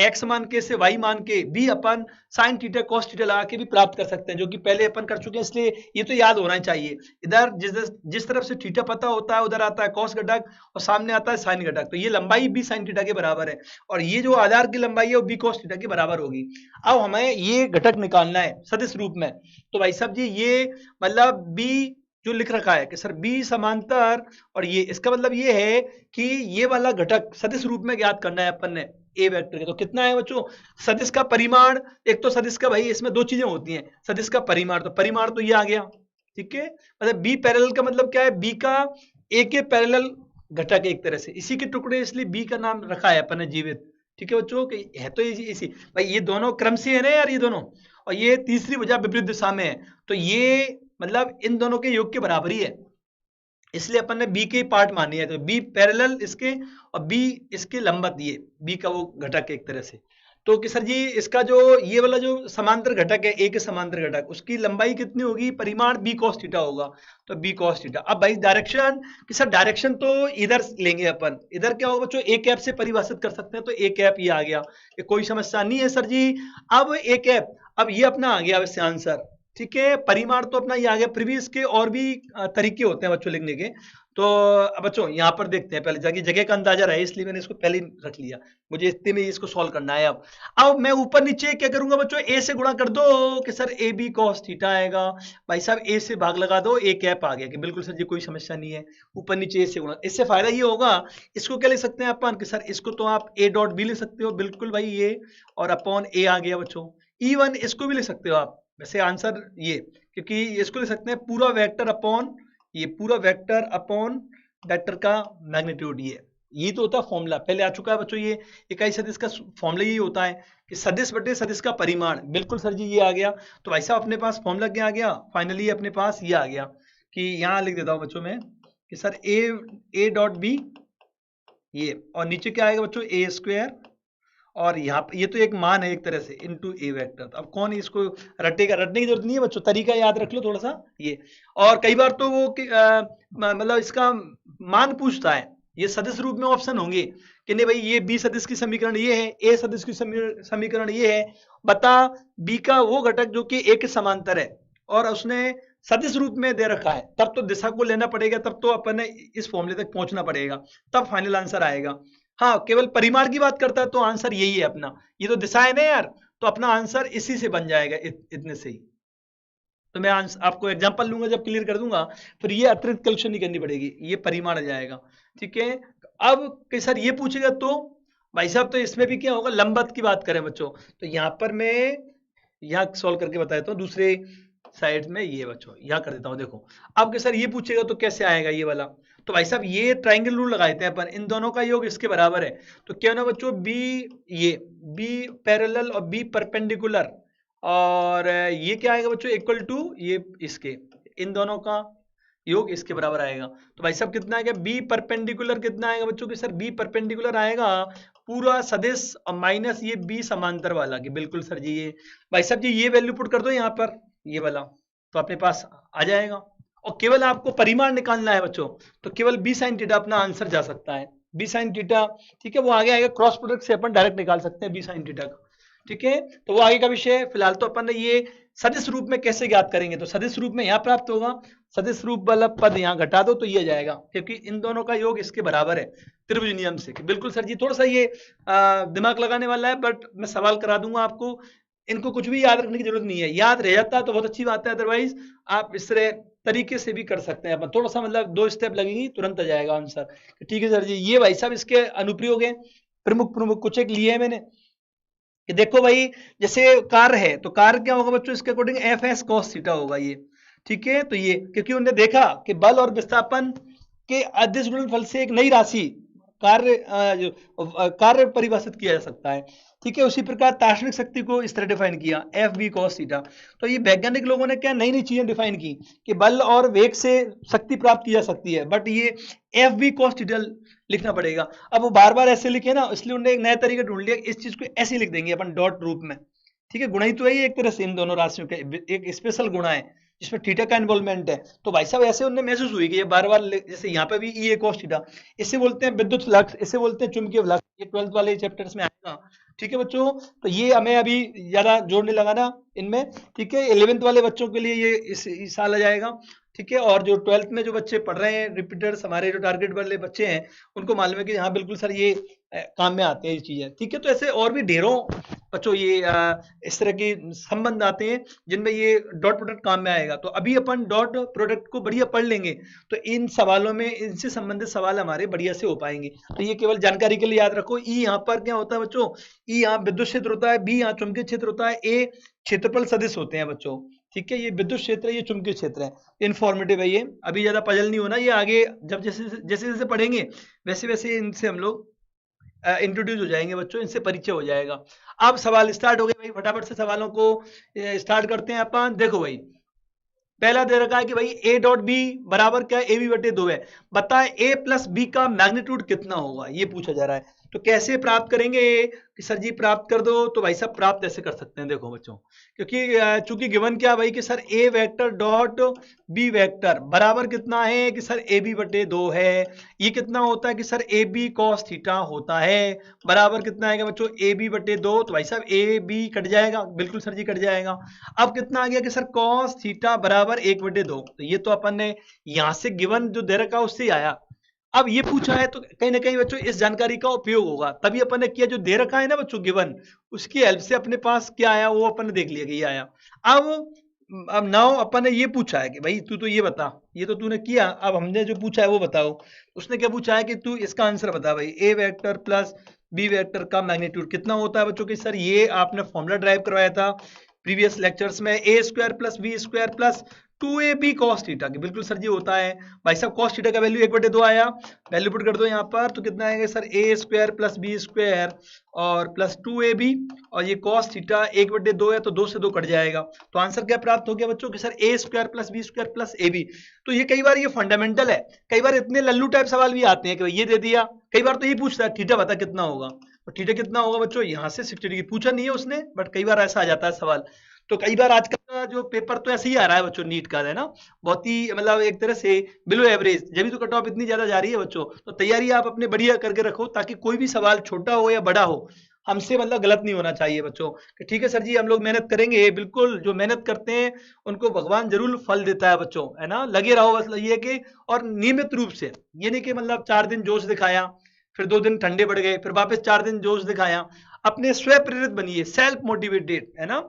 एक्स मान के से वाई मान के भी अपन साइन थीटा कॉस थीटा लगा के भी प्राप्त कर सकते हैं, जो कि पहले अपन कर चुके हैं, इसलिए ये तो याद होना ही चाहिए। इधर जिस तरफ से थीटा पता होता है उधर आता है कॉस घटक और सामने आता है साइन घटक, तो ये लंबाई बी साइन थीटा के बराबर है और ये जो आधार की लंबाई है वो बी कॉस थीटा के बराबर होगी। अब हमें ये घटक निकालना है सदिश रूप में, तो भाई साहब जी ये मतलब बी जो लिख रखा है कि सर बी समांतर, और ये इसका मतलब ये है कि ये वाला घटक सदिश रूप में ज्ञात करना है अपन ने ए वेक्टर के। तो कितना है बच्चों, सदिश का परिमाण, एक तो सदिश का भाई इसमें दो चीजें होती हैं, सदिश का परिमाण, तो परिमाण तो ये आ गया, ठीक है। मतलब बी पैरेलल का मतलब क्या है, बी का ए के पैरेलल घटक एक तरह से, इसी के टुकड़े, इसलिए बी का नाम रखा है अपन ने जीवित, ठीक है बच्चों। है तो इसी भाई, ये दोनों क्रम से है ना यार, ये दोनों, और ये तीसरी भुजा विपरीत दिशा में है, तो ये मतलब इन दोनों के योग के बराबर ही है, इसलिए अपन ने बी के पार्ट मानी है। तो बी पैरेलल इसके और बी इसके लंबवत, ये बी का वो घटक एक तरह से। तो कि सर जी इसका जो ये वाला जो समांतर घटक है, ए के समांतर घटक, उसकी लंबाई कितनी होगी, परिमाण बी कॉस थीटा होगा, तो बी कॉस थीटा। अब भाई डायरेक्शन, कि सर डायरेक्शन तो इधर लेंगे अपन, इधर क्या होगा बच्चों, ए कैप से परिभाषित कर सकते हैं, तो ए कैप ये आ गया, ये कोई समस्या नहीं है सर जी। अब ए कैप, अब ये अपना आ गया वैसे आंसर, ठीक है। परिमाण तो अपना ये आ गया, फिर भी इसके और भी तरीके होते हैं बच्चों लिखने के। तो बच्चों यहाँ पर देखते हैं, पहले जाके जगह का अंदाजा रहे इसलिए मैंने इसको पहले ही रख लिया, मुझे इतने में इसको सॉल्व करना है। अब मैं ऊपर नीचे क्या करूंगा बच्चों, ए से गुणा कर दो कि sir A B cos theta आएगा, भाई साहब ए से भाग लगा दो, ए कैप आ गया, कि बिल्कुल सर जी कोई समस्या नहीं है, ऊपर नीचे ए से गुणा। इससे फायदा ये होगा, इसको क्या लिख सकते हैं अपन कि सर इसको तो आप ए डॉट बी लिख सकते हो, बिल्कुल भाई ये, और अपॉन ए आ गया बच्चों। इवन इसको भी लिख सकते हो आप, वैसे आंसर ये, क्योंकि इसको लिख सकते हैं पूरा वेक्टर अपॉन ये, पूरा वेक्टर अपॉन वेक्टर का मैग्नीट्यूड, यही तो होता है फॉर्मूला, पहले आ चुका है बच्चों, ये इकाई सदिश का फॉर्मूला यही होता है कि सदिश बटे सदिश का परिमाण। बिल्कुल सर जी, ये आ गया। तो भाई साहब अपने पास फॉर्मूला क्या आ गया, फाइनली अपने पास ये आ गया कि यहाँ लिख देता हूँ बच्चों में कि सर ए डॉट बी ये, और नीचे क्या आएगा बच्चों, ए स्क्वायर, और यहाँ पे ये तो एक मान है एक तरह से इनटू ए वेक्टर। अब कौन इसको रटेगा, रटने की जरूरत नहीं है बच्चों, तरीका याद रख लो थोड़ा सा ये। और कई बार तो वो मतलब इसका मान पूछता है, ये सदिश रूप में ऑप्शन होंगे कि नहीं भाई ये बी सदिश की समीकरण ये है, ए सदिश की समीकरण ये है, बता बी का वो घटक जो कि ए के समांतर है और उसने सदिश रूप में दे रखा है, तब तो दिशा को लेना पड़ेगा, तब तो अपन ने इस फॉर्मूले तक पहुंचना पड़ेगा, तब फाइनल आंसर आएगा। हाँ, केवल परिमाण की बात करता है तो आंसर यही है अपना, ये तो दिशा है ना यार, तो अपना आंसर इसी से बन जाएगा, इतने से ही। तो मैं आपको एग्जांपल लूंगा, जब क्लियर कर दूंगा फिर ये अतिरिक्त कैलकुलेशन नहीं करनी पड़ेगी, ये परिमाण आ जाएगा। ठीक है, अब कि सर ये पूछेगा तो भाई साहब तो इसमें भी क्या होगा, लंबवत की बात करें बच्चों, तो यहाँ पर मैं यहाँ सॉल्व करके बता देता हूँ दूसरे साइड में, ये बच्चों यहाँ कर देता हूँ। देखो अब कि सर ये पूछेगा तो कैसे आएगा ये वाला, तो भाई साहब ये ट्राइंगल रूल लगाए थे अपन, इन दोनों का योग इसके बराबर है, तो क्या ना बच्चों बी, ये बी पैरेलल और बी परपेंडिकुलर, और ये क्या आएगा बच्चों, इक्वल टू ये इसके, इन दोनों का योग इसके बराबर आएगा। तो भाई साहब कितना आएगा, बी परपेंडिकुलर कितना आएगा बच्चों की, सर बी परपेंडिकुलर आएगा पूरा सदिश और माइनस ये बी समांतर वाला की। बिल्कुल सर जी, ये भाई साहब जी ये वैल्यू पुट कर दो यहाँ पर, ये वाला, तो अपने पास आ जाएगा। और केवल आपको परिमाण निकालना है बच्चों, तो केवल बी साइन थीटा अपना आंसर जा सकता है, बी साइन थीटा। ठीक है, वो आगे आएगा, क्रॉस प्रोडक्ट से अपन डायरेक्ट निकाल सकते हैं बी साइन थीटा का। ठीक है, तो वो आगे का विषय, फिलहाल तो अपन ने ये सदिश रूप में कैसे ज्ञात करेंगे, तो सदिश रूप में यहाँ प्राप्त होगा, सदिश रूप वाला पद यहाँ घटा दो तो ये आ जाएगा, क्योंकि इन दोनों का योग इसके बराबर है त्रिभुज नियम से। बिल्कुल सर जी, थोड़ा सा ये दिमाग लगाने वाला है, बट मैं सवाल करा दूंगा आपको, इनको कुछ भी याद रखने की जरूरत नहीं है, याद रह जाता है तो बहुत अच्छी बात है, अदरवाइज आप इस तरह तरीके से भी कर सकते हैं अपन, थोड़ा सा मतलब 2 स्टेप लगेंगी तुरंत आ जाएगा आंसर। ठीक है सर जी, ये भाई साहब इसके अनुप्रयोग है, प्रमुख प्रमुख कुछ एक लिए है मैंने कि देखो भाई, जैसे कार्य है तो कार्य क्या होगा बच्चों, इसके according F S cos theta होगा ये। ठीक है, तो ये क्योंकि उन्होंने देखा कि बल और विस्थापन के अदिश गुणनफल से एक नई राशि कार्य परिभाषित किया जा सकता है। ठीक है, उसी प्रकार दार्शनिक शक्ति को इस तरह डिफाइन किया, एफ बी कॉस थीटा। तो ये वैज्ञानिक लोगों ने क्या नई नई चीजें डिफाइन की कि बल और वेग से शक्ति प्राप्त की जा सकती है, बट ये एफ बी कॉस थीटा लिखना पड़ेगा। अब वो बार बार ऐसे लिखे ना, इसलिए उन्होंने एक नया तरीका ढूंढ लिया, इस चीज को ऐसे लिख देंगे अपन डॉट रूप में। ठीक है, गुणा ही तो है ये एक तरह से इन दोनों राशियों का एक स्पेशल गुणा है जिसमें थीटा का इन्वॉल्वमेंट है। तो भाई साहब ऐसे उन्हें महसूस हुई कि ये बार बार, जैसे यहाँ पे भी ई ए कॉस थीटा, इसे बोलते हैं विद्युत फ्लक्स, इसे बोलते हैं चुंबकीय फ्लक्स, ये 12th वाले चैप्टर्स में आएगा। ठीक है बच्चों, तो ये हमें अभी ज्यादा जोड़ने लगा ना इनमें। ठीक है, 11th वाले बच्चों के लिए ये इस साल आ जाएगा। ठीक है, और जो 12th में जो बच्चे पढ़ रहे हैं रिपीटर्स, हमारे जो टारगेट वाले बच्चे हैं, उनको मालूम है कि हाँ बिल्कुल सर ये काम में आते हैं ये चीजें। ठीक है, तो ऐसे और भी ढेरों बच्चों ये इस तरह के संबंध आते हैं जिनमें ये डॉट प्रोडक्ट काम में आएगा। तो अभी अपन डॉट प्रोडक्ट को बढ़िया पढ़ लेंगे तो इन सवालों में इनसे संबंधित सवाल हमारे बढ़िया से हो पाएंगे। तो ये केवल जानकारी के लिए याद रखो। ई यहाँ पर क्या होता है बच्चों, ई यहाँ विद्युत क्षेत्र होता है, बी यहाँ चुंबकीय क्षेत्र होता है, ए क्षेत्रफल सदिश होते हैं बच्चों। ठीक है, ये विद्युत क्षेत्र है, ये चुंबकीय क्षेत्र है। इन्फॉर्मेटिव है ये, अभी ज्यादा पजल नहीं होना, ये आगे जब जैसे जैसे जैसे पढ़ेंगे वैसे वैसे इनसे हम लोग इंट्रोड्यूस हो जाएंगे बच्चों, इनसे परिचय हो जाएगा। अब सवाल स्टार्ट हो गए भाई, फटाफट से सवालों को स्टार्ट करते हैं अपन। देखो भाई, पहला दे रखा है कि भाई ए डॉट बी बराबर क्या है, ए बी बटे 2 है, बताए ए प्लस बी का मैग्नीट्यूड कितना होगा, ये पूछा जा रहा है। तो कैसे प्राप्त करेंगे कि सर जी प्राप्त कर दो, तो भाई साहब प्राप्त ऐसे कर सकते हैं। देखो बच्चों, क्योंकि चूंकि गिवन क्या भाई कि सर ए वेक्टर डॉट बी वेक्टर बराबर कितना है कि सर ए बी बटे 2 है, ये कितना होता है कि sir A B cos theta होता है, बराबर कितना आएगा बच्चों, ए बी बटे 2, तो भाई साहब ए बी कट जाएगा, बिल्कुल सर जी कट जाएगा। अब कितना आ गया कि सर कॉस थीटा बराबर 1/2, तो ये तो अपन ने यहां से गिवन जो दे रखा उससे आया। अब ये पूछा है तो कहीं ना कहीं बच्चों इस जानकारी का उपयोग होगा, तभी अपन ने किया, जो दे रखा है ना बच्चों गिवन, उसकी हेल्प से अपने पास क्या आया वो अपन ने देख लिया कि ये आया। अब नाउ अपन ने ये पूछा है कि भाई तू तो ये बता, ये तो तूने किया, अब हमने जो पूछा है वो बताओ। उसने क्या पूछा है कि तू इसका आंसर बता भाई, ए वेक्टर प्लस बी वेक्टर का मैग्नीट्यूड कितना होता है बच्चों की। सर ये आपने फॉर्मूला ड्राइव करवाया था प्रीवियस लेक्चर्स में, a square plus b square plus 2ab cos theta की, बिल्कुल सर जी होता है भाई साहब। cos थीटा का वैल्यू 1/2 आया, वैल्यू पुट कर दो यहाँ पर, तो कितना आएगा sir a square plus b square और प्लस 2ab, और ये cos थीटा 1/2 है तो 2 से 2 कट जाएगा। तो आंसर क्या प्राप्त हो गया बच्चों कि sir a square plus b square plus ab। तो ये कई बार ये फंडामेंटल है, कई बार इतने लल्लू टाइप सवाल भी आते हैं कि ये दे दिया, कई बार तो ये पूछता है थीटा बता कितना होगा, तो थीटा कितना होगा बच्चों, यहाँ से 60 डिग्री पूछा नहीं है उसने, बट कई बार ऐसा आ जाता है सवाल। तो कई बार आजकल का जो पेपर तो ऐसे ही आ रहा है बच्चों, नीट का है ना, बहुत ही मतलब एक तरह से बिलो एवरेज, जब भी तो कट ऑफ इतनी ज्यादा जा रही है बच्चों। तो तैयारी आप अपने बढ़िया करके रखो, ताकि कोई भी सवाल छोटा हो या बड़ा हो, हमसे मतलब गलत नहीं होना चाहिए बच्चों कि ठीक है सर जी हम लोग मेहनत करेंगे। बिल्कुल, जो मेहनत करते हैं उनको भगवान जरूर फल देता है बच्चों, है ना, लगे रहो बस ये कि, और नियमित रूप से, ये नहीं कि मतलब 4 दिन जोश दिखाया, फिर 2 दिन ठंडे पड़ गए, फिर वापस 4 दिन जोश दिखाया। अपने स्व प्रेरित बनिए, सेल्फ मोटिवेटेड, है ना,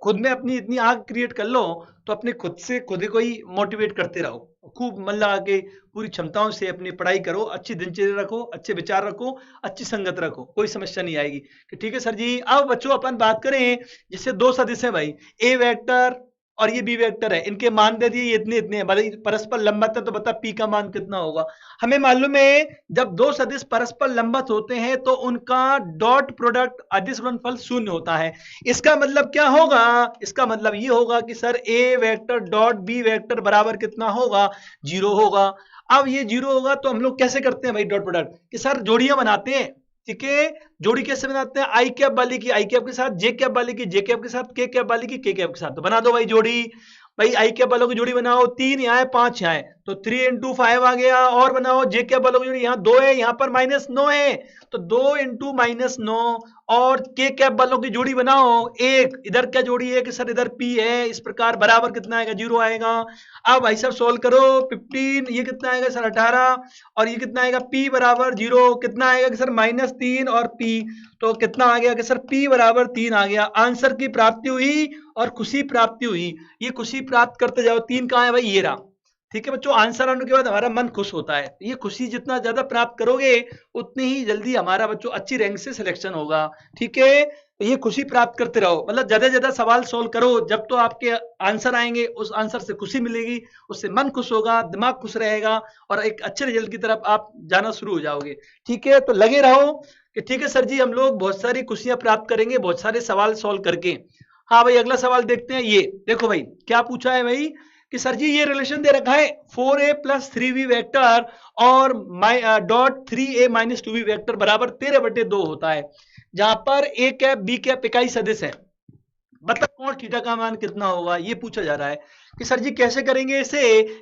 खुद में अपनी इतनी आग क्रिएट कर लो, तो अपने खुद से खुद को ही मोटिवेट करते रहो, खूब मन लगा के पूरी क्षमताओं से अपनी पढ़ाई करो, अच्छी दिनचर्या रखो, अच्छे विचार रखो, अच्छी संगत रखो, कोई समस्या नहीं आएगी कि ठीक है सर जी। अब बच्चों अपन बात करें, जिससे दो सदिश है भाई, ए वेक्टर और ये बी वेक्टर है, इनके मान दे दिए ये इतने इतने हैं, परस्पर लंबवत है, तो बता पी का मान कितना होगा। हमें मालूम है जब दो सदिश परस्पर लंबवत होते हैं तो उनका डॉट प्रोडक्ट अदिश गुणनफल 0 होता है। इसका मतलब क्या होगा, इसका मतलब ये होगा कि सर ए वेक्टर डॉट बी वेक्टर बराबर कितना होगा, 0 होगा। अब ये 0 होगा तो हम लोग कैसे करते हैं भाई डॉट प्रोडक्ट, कि सर जोड़ियां बनाते हैं, ठीक है। जोड़ी कैसे बनाते हैं, आई कैप वाली की आई कैप के साथ, जे कैप वाली की जे कैप के साथ, के कैप वाली की के कैप के साथ। तो बना दो भाई जोड़ी, भाई आई कैप वालों की जोड़ी बनाओ, 3 यहाँ है 5 यहाँ है, तो 3 इंटू 5 आ गया। और बनाओ जे कैप वालों की जोड़ी, यहाँ 2 है यहाँ पर -9 है, तो 2 इंटू -9। और के कैप वालों की जोड़ी बनाओ, एक इधर क्या जोड़ी है कि सर इधर पी है, इस प्रकार बराबर कितना आएगा, 0 आएगा। अब भाई साहब सोल्व करो, 15 ये कितना आएगा सर 18, और ये कितना आएगा पी बराबर 0, कितना आएगा कि सर -3 और पी, तो कितना आ गया कि सर पी बराबर 3 आ गया। आंसर की प्राप्ति हुई और खुशी प्राप्ति हुई। ये खुशी प्राप्त करते जाओ, 3 कहाँ है भाई, ये रहा, ठीक है बच्चों। आंसर आने के बाद हमारा मन खुश होता है, ये खुशी जितना ज्यादा प्राप्त करोगे उतनी ही जल्दी हमारा बच्चों अच्छी रैंक से सिलेक्शन होगा, ठीक है। तो ये खुशी प्राप्त करते रहो, मतलब ज्यादा ज्यादा सवाल सोल्व करो, जब तो आपके आंसर आएंगे उस आंसर से खुशी मिलेगी, उससे मन खुश होगा, दिमाग खुश रहेगा, और एक अच्छे रिजल्ट की तरफ आप जाना शुरू हो जाओगे, ठीक है। तो लगे रहो कि ठीक है सर जी हम लोग बहुत सारी खुशियां प्राप्त करेंगे बहुत सारे सवाल सोल्व करके। हाँ भाई अगला सवाल देखते हैं, ये देखो भाई क्या पूछा है भाई कि सर जी ये रिलेशन दे रखा है 4a प्लस 3b वेक्टर और dot 3a minus 2b vector बराबर 13/2 होता है, जहां पर a कैप b कैप इकाई सदिश है। मतलब कौन थीटा का मान कितना होगा ये पूछा जा रहा है कि सर जी कैसे करेंगे इसे।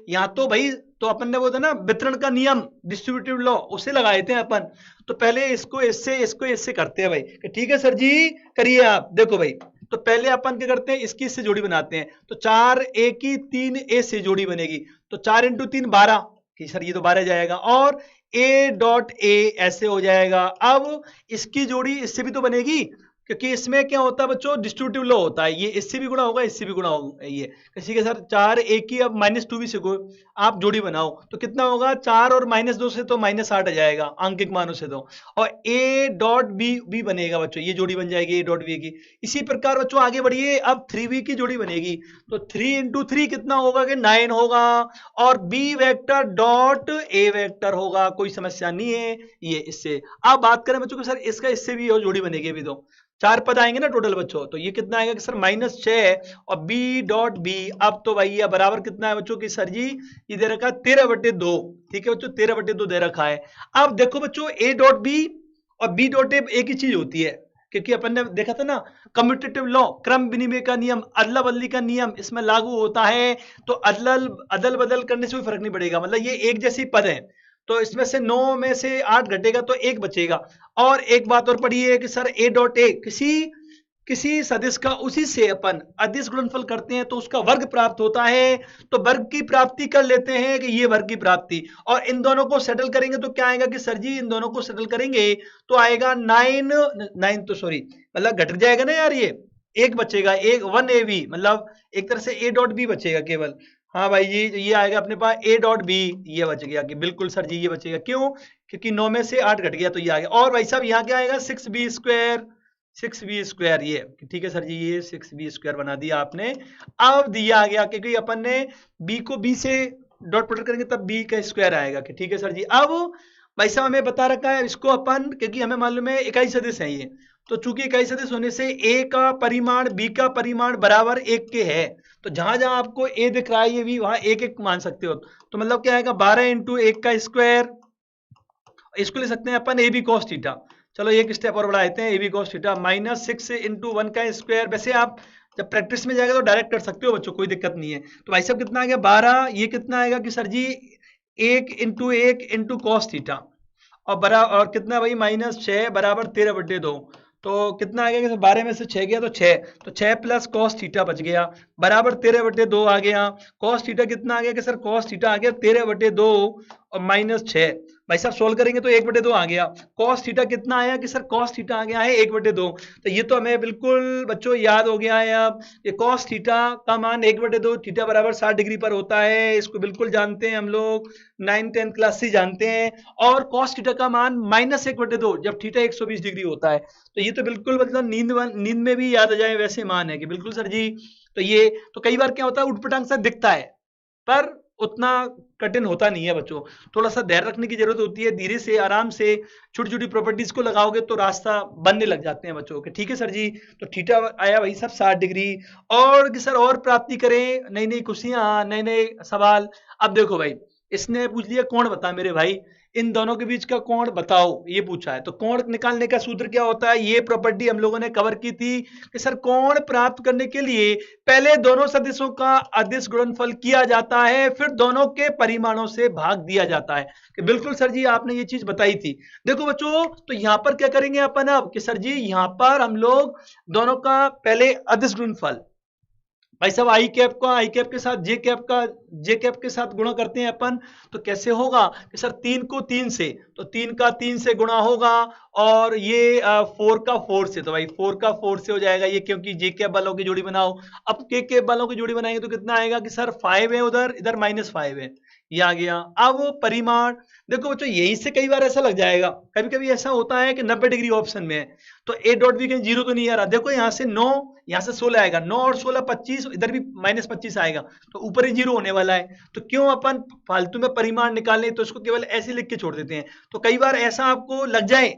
यहाँ तो भाई तो अपन ने वो था ना वितरण का नियम, डिस्ट्रीब्यूटिव लॉ, उसे लगाए थे अपन। तो पहले इसको इससे करते हैं भाई कि ठीक है सर जी करिए आप। देखो भाई तो पहले अपन क्या करते हैं, इसकी इससे जोड़ी बनाते हैं, तो 4a की 3a से जोड़ी बनेगी, तो 4 इंटू 3 12 कि सर ये तो 12 जाएगा, और a डॉट a ऐसे हो जाएगा। अब इसकी जोड़ी इससे भी तो बनेगी, क्योंकि इसमें क्या होता है बच्चों डिस्ट्रीब्यूटिव लॉ होता है, ये इससे भी गुणा होगा इससे भी गुणा होगा, ये किसी के सर 4a की अब -2b से आप जोड़ी बनाओ तो कितना होगा, 4 और -2 से तो -8 आ जाएगा आंकिक मानों से तो, और a डॉट b बनेगा बच्चों, ये जोड़ी बन जाएगी a डॉट b की। इसी प्रकार बच्चों आगे बढ़िए, अब 3b की जोड़ी बनेगी, तो 3 इंटू 3 कितना होगा कि 9 होगा, और b vector dot a vector होगा, कोई समस्या नहीं है ये इससे। अब बात करें बच्चों कि सर इसका इससे भी जोड़ी बनेगी, अभी तो 4 पद आएंगे ना टोटल बच्चों, तो ये कितना आएगा कि सर -6 और b डॉट b। अब तो भाई ये बराबर कितना है बच्चों की सर जी, ये दे रखा है 13/2, ठीक है बच्चों 13/2 दे रखा है। अब देखो बच्चों a डॉट b और b डॉट a एक ही चीज होती है, क्योंकि अपन ने देखा था ना कम्यूटेटिव लॉ, क्रम विनिमय का नियम, अदला बदली का नियम इसमें लागू होता है। तो अदल बदल करने से कोई फर्क नहीं पड़ेगा, मतलब ये एक जैसी पद है, तो इसमें से 9 में से 8 घटेगा तो 1 बचेगा। और एक बात और पढ़ी है कि सर a डॉट a किसी सदिश का उसी से अपन अदिश गुणनफल करते हैं तो उसका वर्ग प्राप्त होता है, तो वर्ग की प्राप्ति कर लेते हैं कि ये वर्ग की प्राप्ति, और इन दोनों को सेटल करेंगे तो क्या आएगा कि सर जी इन दोनों को सेटल करेंगे तो आएगा 9 तो सॉरी मतलब घट जाएगा ना यार, ये एक बचेगा, एक 1ab, मतलब एक तरह से a डॉट b बचेगा केवल। हाँ भाई ये आएगा अपने पास a डॉट b, ये बच गया कि बिल्कुल सर जी ये बचेगा, क्यों, क्योंकि 9 में से 8 घट गया तो ये आ गया। और भाई साहब यहाँ क्या आएगा 6b स्क्वायर 6b² ये, ठीक है सर जी, ये 6b² बना दिया आपने। अब दिया गया क्योंकि अपन ने b को b से डॉट प्रोडक्ट करेंगे तब b का स्क्वायर आएगा, ठीक है सर जी। अब भाई साहब हमें बता रखा है इसको अपन, क्योंकि हमें मालूम है इकाई सदिश है ये, तो चूंकि इकाई सदिश होने से a का परिमाण b का परिमाण बराबर 1 के है, तो जहां जहां आपको a दिख रहा है ये भी वहां 1 मान सकते हो। तो मतलब क्या आएगा 12 × 1 का स्क्वायर, इसको ले सकते हैं अपन ए बी कॉस थीटा। चलो एक स्टेप और बढ़ा देते हैं, A B cos theta minus 6 × 1 का स्क्वायर। वैसे आप जब प्रैक्टिस में जाएगा तो डायरेक्ट कर सकते हो बच्चों, कोई दिक्कत नहीं है। तो भाई साहब कितना आ गया 12, ये कितना आएगा कि सर जी 1 × 1 × कॉस थीटा, और कितना भाई -6 बराबर 13/2। तो कितना आ गया कि 12 में से 6 गया तो 6, तो 6 प्लस कॉस थीटा बच गया बराबर 13/2 आ गया। कॉस थीटा कितना आ गया कि सर कॉस थीटा आ गया 13/2 और -6। भाई साहब सोल्व करेंगे तो 1/2 आ गया। कॉस थीटा कितना आया कि सर कॉस थीटा आ गया है 1/2। तो ये तो हमें बिल्कुल बच्चों याद हो गया है अब, ये कॉस थीटा का मान 1/2, थीटा बराबर 60 डिग्री पर होता है, इसको बिल्कुल जानते हैं हम लोग, 9-10 क्लास से जानते हैं। और कॉस थीटा का मान -1/2 जब थीटा 120 डिग्री होता है। तो ये तो बिल्कुल मतलब नींद में भी याद आ जाए वैसे मान है कि बिल्कुल सर जी। तो ये तो कई बार क्या होता है उठपटांग सा दिखता है, पर उतना कठिन होता नहीं है बच्चों। थोड़ा सा धैर्य रखने की जरूरत होती है, धीरे से आराम से छोटी छोटी प्रॉपर्टीज को लगाओगे तो रास्ता बनने लग जाते हैं बच्चों के, ठीक है सर जी। तो थीटा आया भाई सब 60 डिग्री। और कि सर और प्राप्ति करें, नई नई खुशियां, नए नए सवाल। अब देखो भाई, इसने पूछ लिया कोण बता मेरे भाई, इन दोनों के बीच का कोण बताओ, ये पूछा है। तो कोण निकालने का सूत्र क्या होता है, ये प्रॉपर्टी हम लोगों ने कवर की थी कि सर कोण प्राप्त करने के लिए पहले दोनों सदिशों का अदिश गुणनफल किया जाता है, फिर दोनों के परिमाणों से भाग दिया जाता है। कि बिल्कुल सर जी आपने ये चीज बताई थी। देखो बच्चों, तो यहां पर क्या करेंगे अपन अब कि सर जी यहां पर हम लोग दोनों का पहले अदिश गुणनफल, भाई साहब आई कैप के साथ जे कैप के साथ गुणा करते हैं अपन। तो कैसे होगा कि सर 3 को 3 से, तो 3 का 3 से गुणा होगा, और ये 4 का 4 से, तो भाई 4 का 4 से हो जाएगा ये, क्योंकि जे कैप वालों की जोड़ी बनाओ। अब के कैप वालों की जोड़ी बनाएंगे तो कितना आएगा कि सर 5 है उधर, इधर -5 है, ये आ गया। अब वो परिमाण देखो बच्चों, यहीं से कई बार ऐसा लग जाएगा, कभी कभी ऐसा होता है कि 90 डिग्री ऑप्शन में है, तो ए डॉट बी कहीं 0 तो नहीं आ रहा। देखो यहाँ से 9, यहाँ से 16 आएगा, 9 और 16 25, इधर भी -25 आएगा, तो ऊपर ही 0 होने वाला है। तो क्यों अपन फालतू में परिमाण निकालें, तो इसको केवल ऐसे लिख के छोड़ देते हैं। तो कई बार ऐसा आपको लग जाए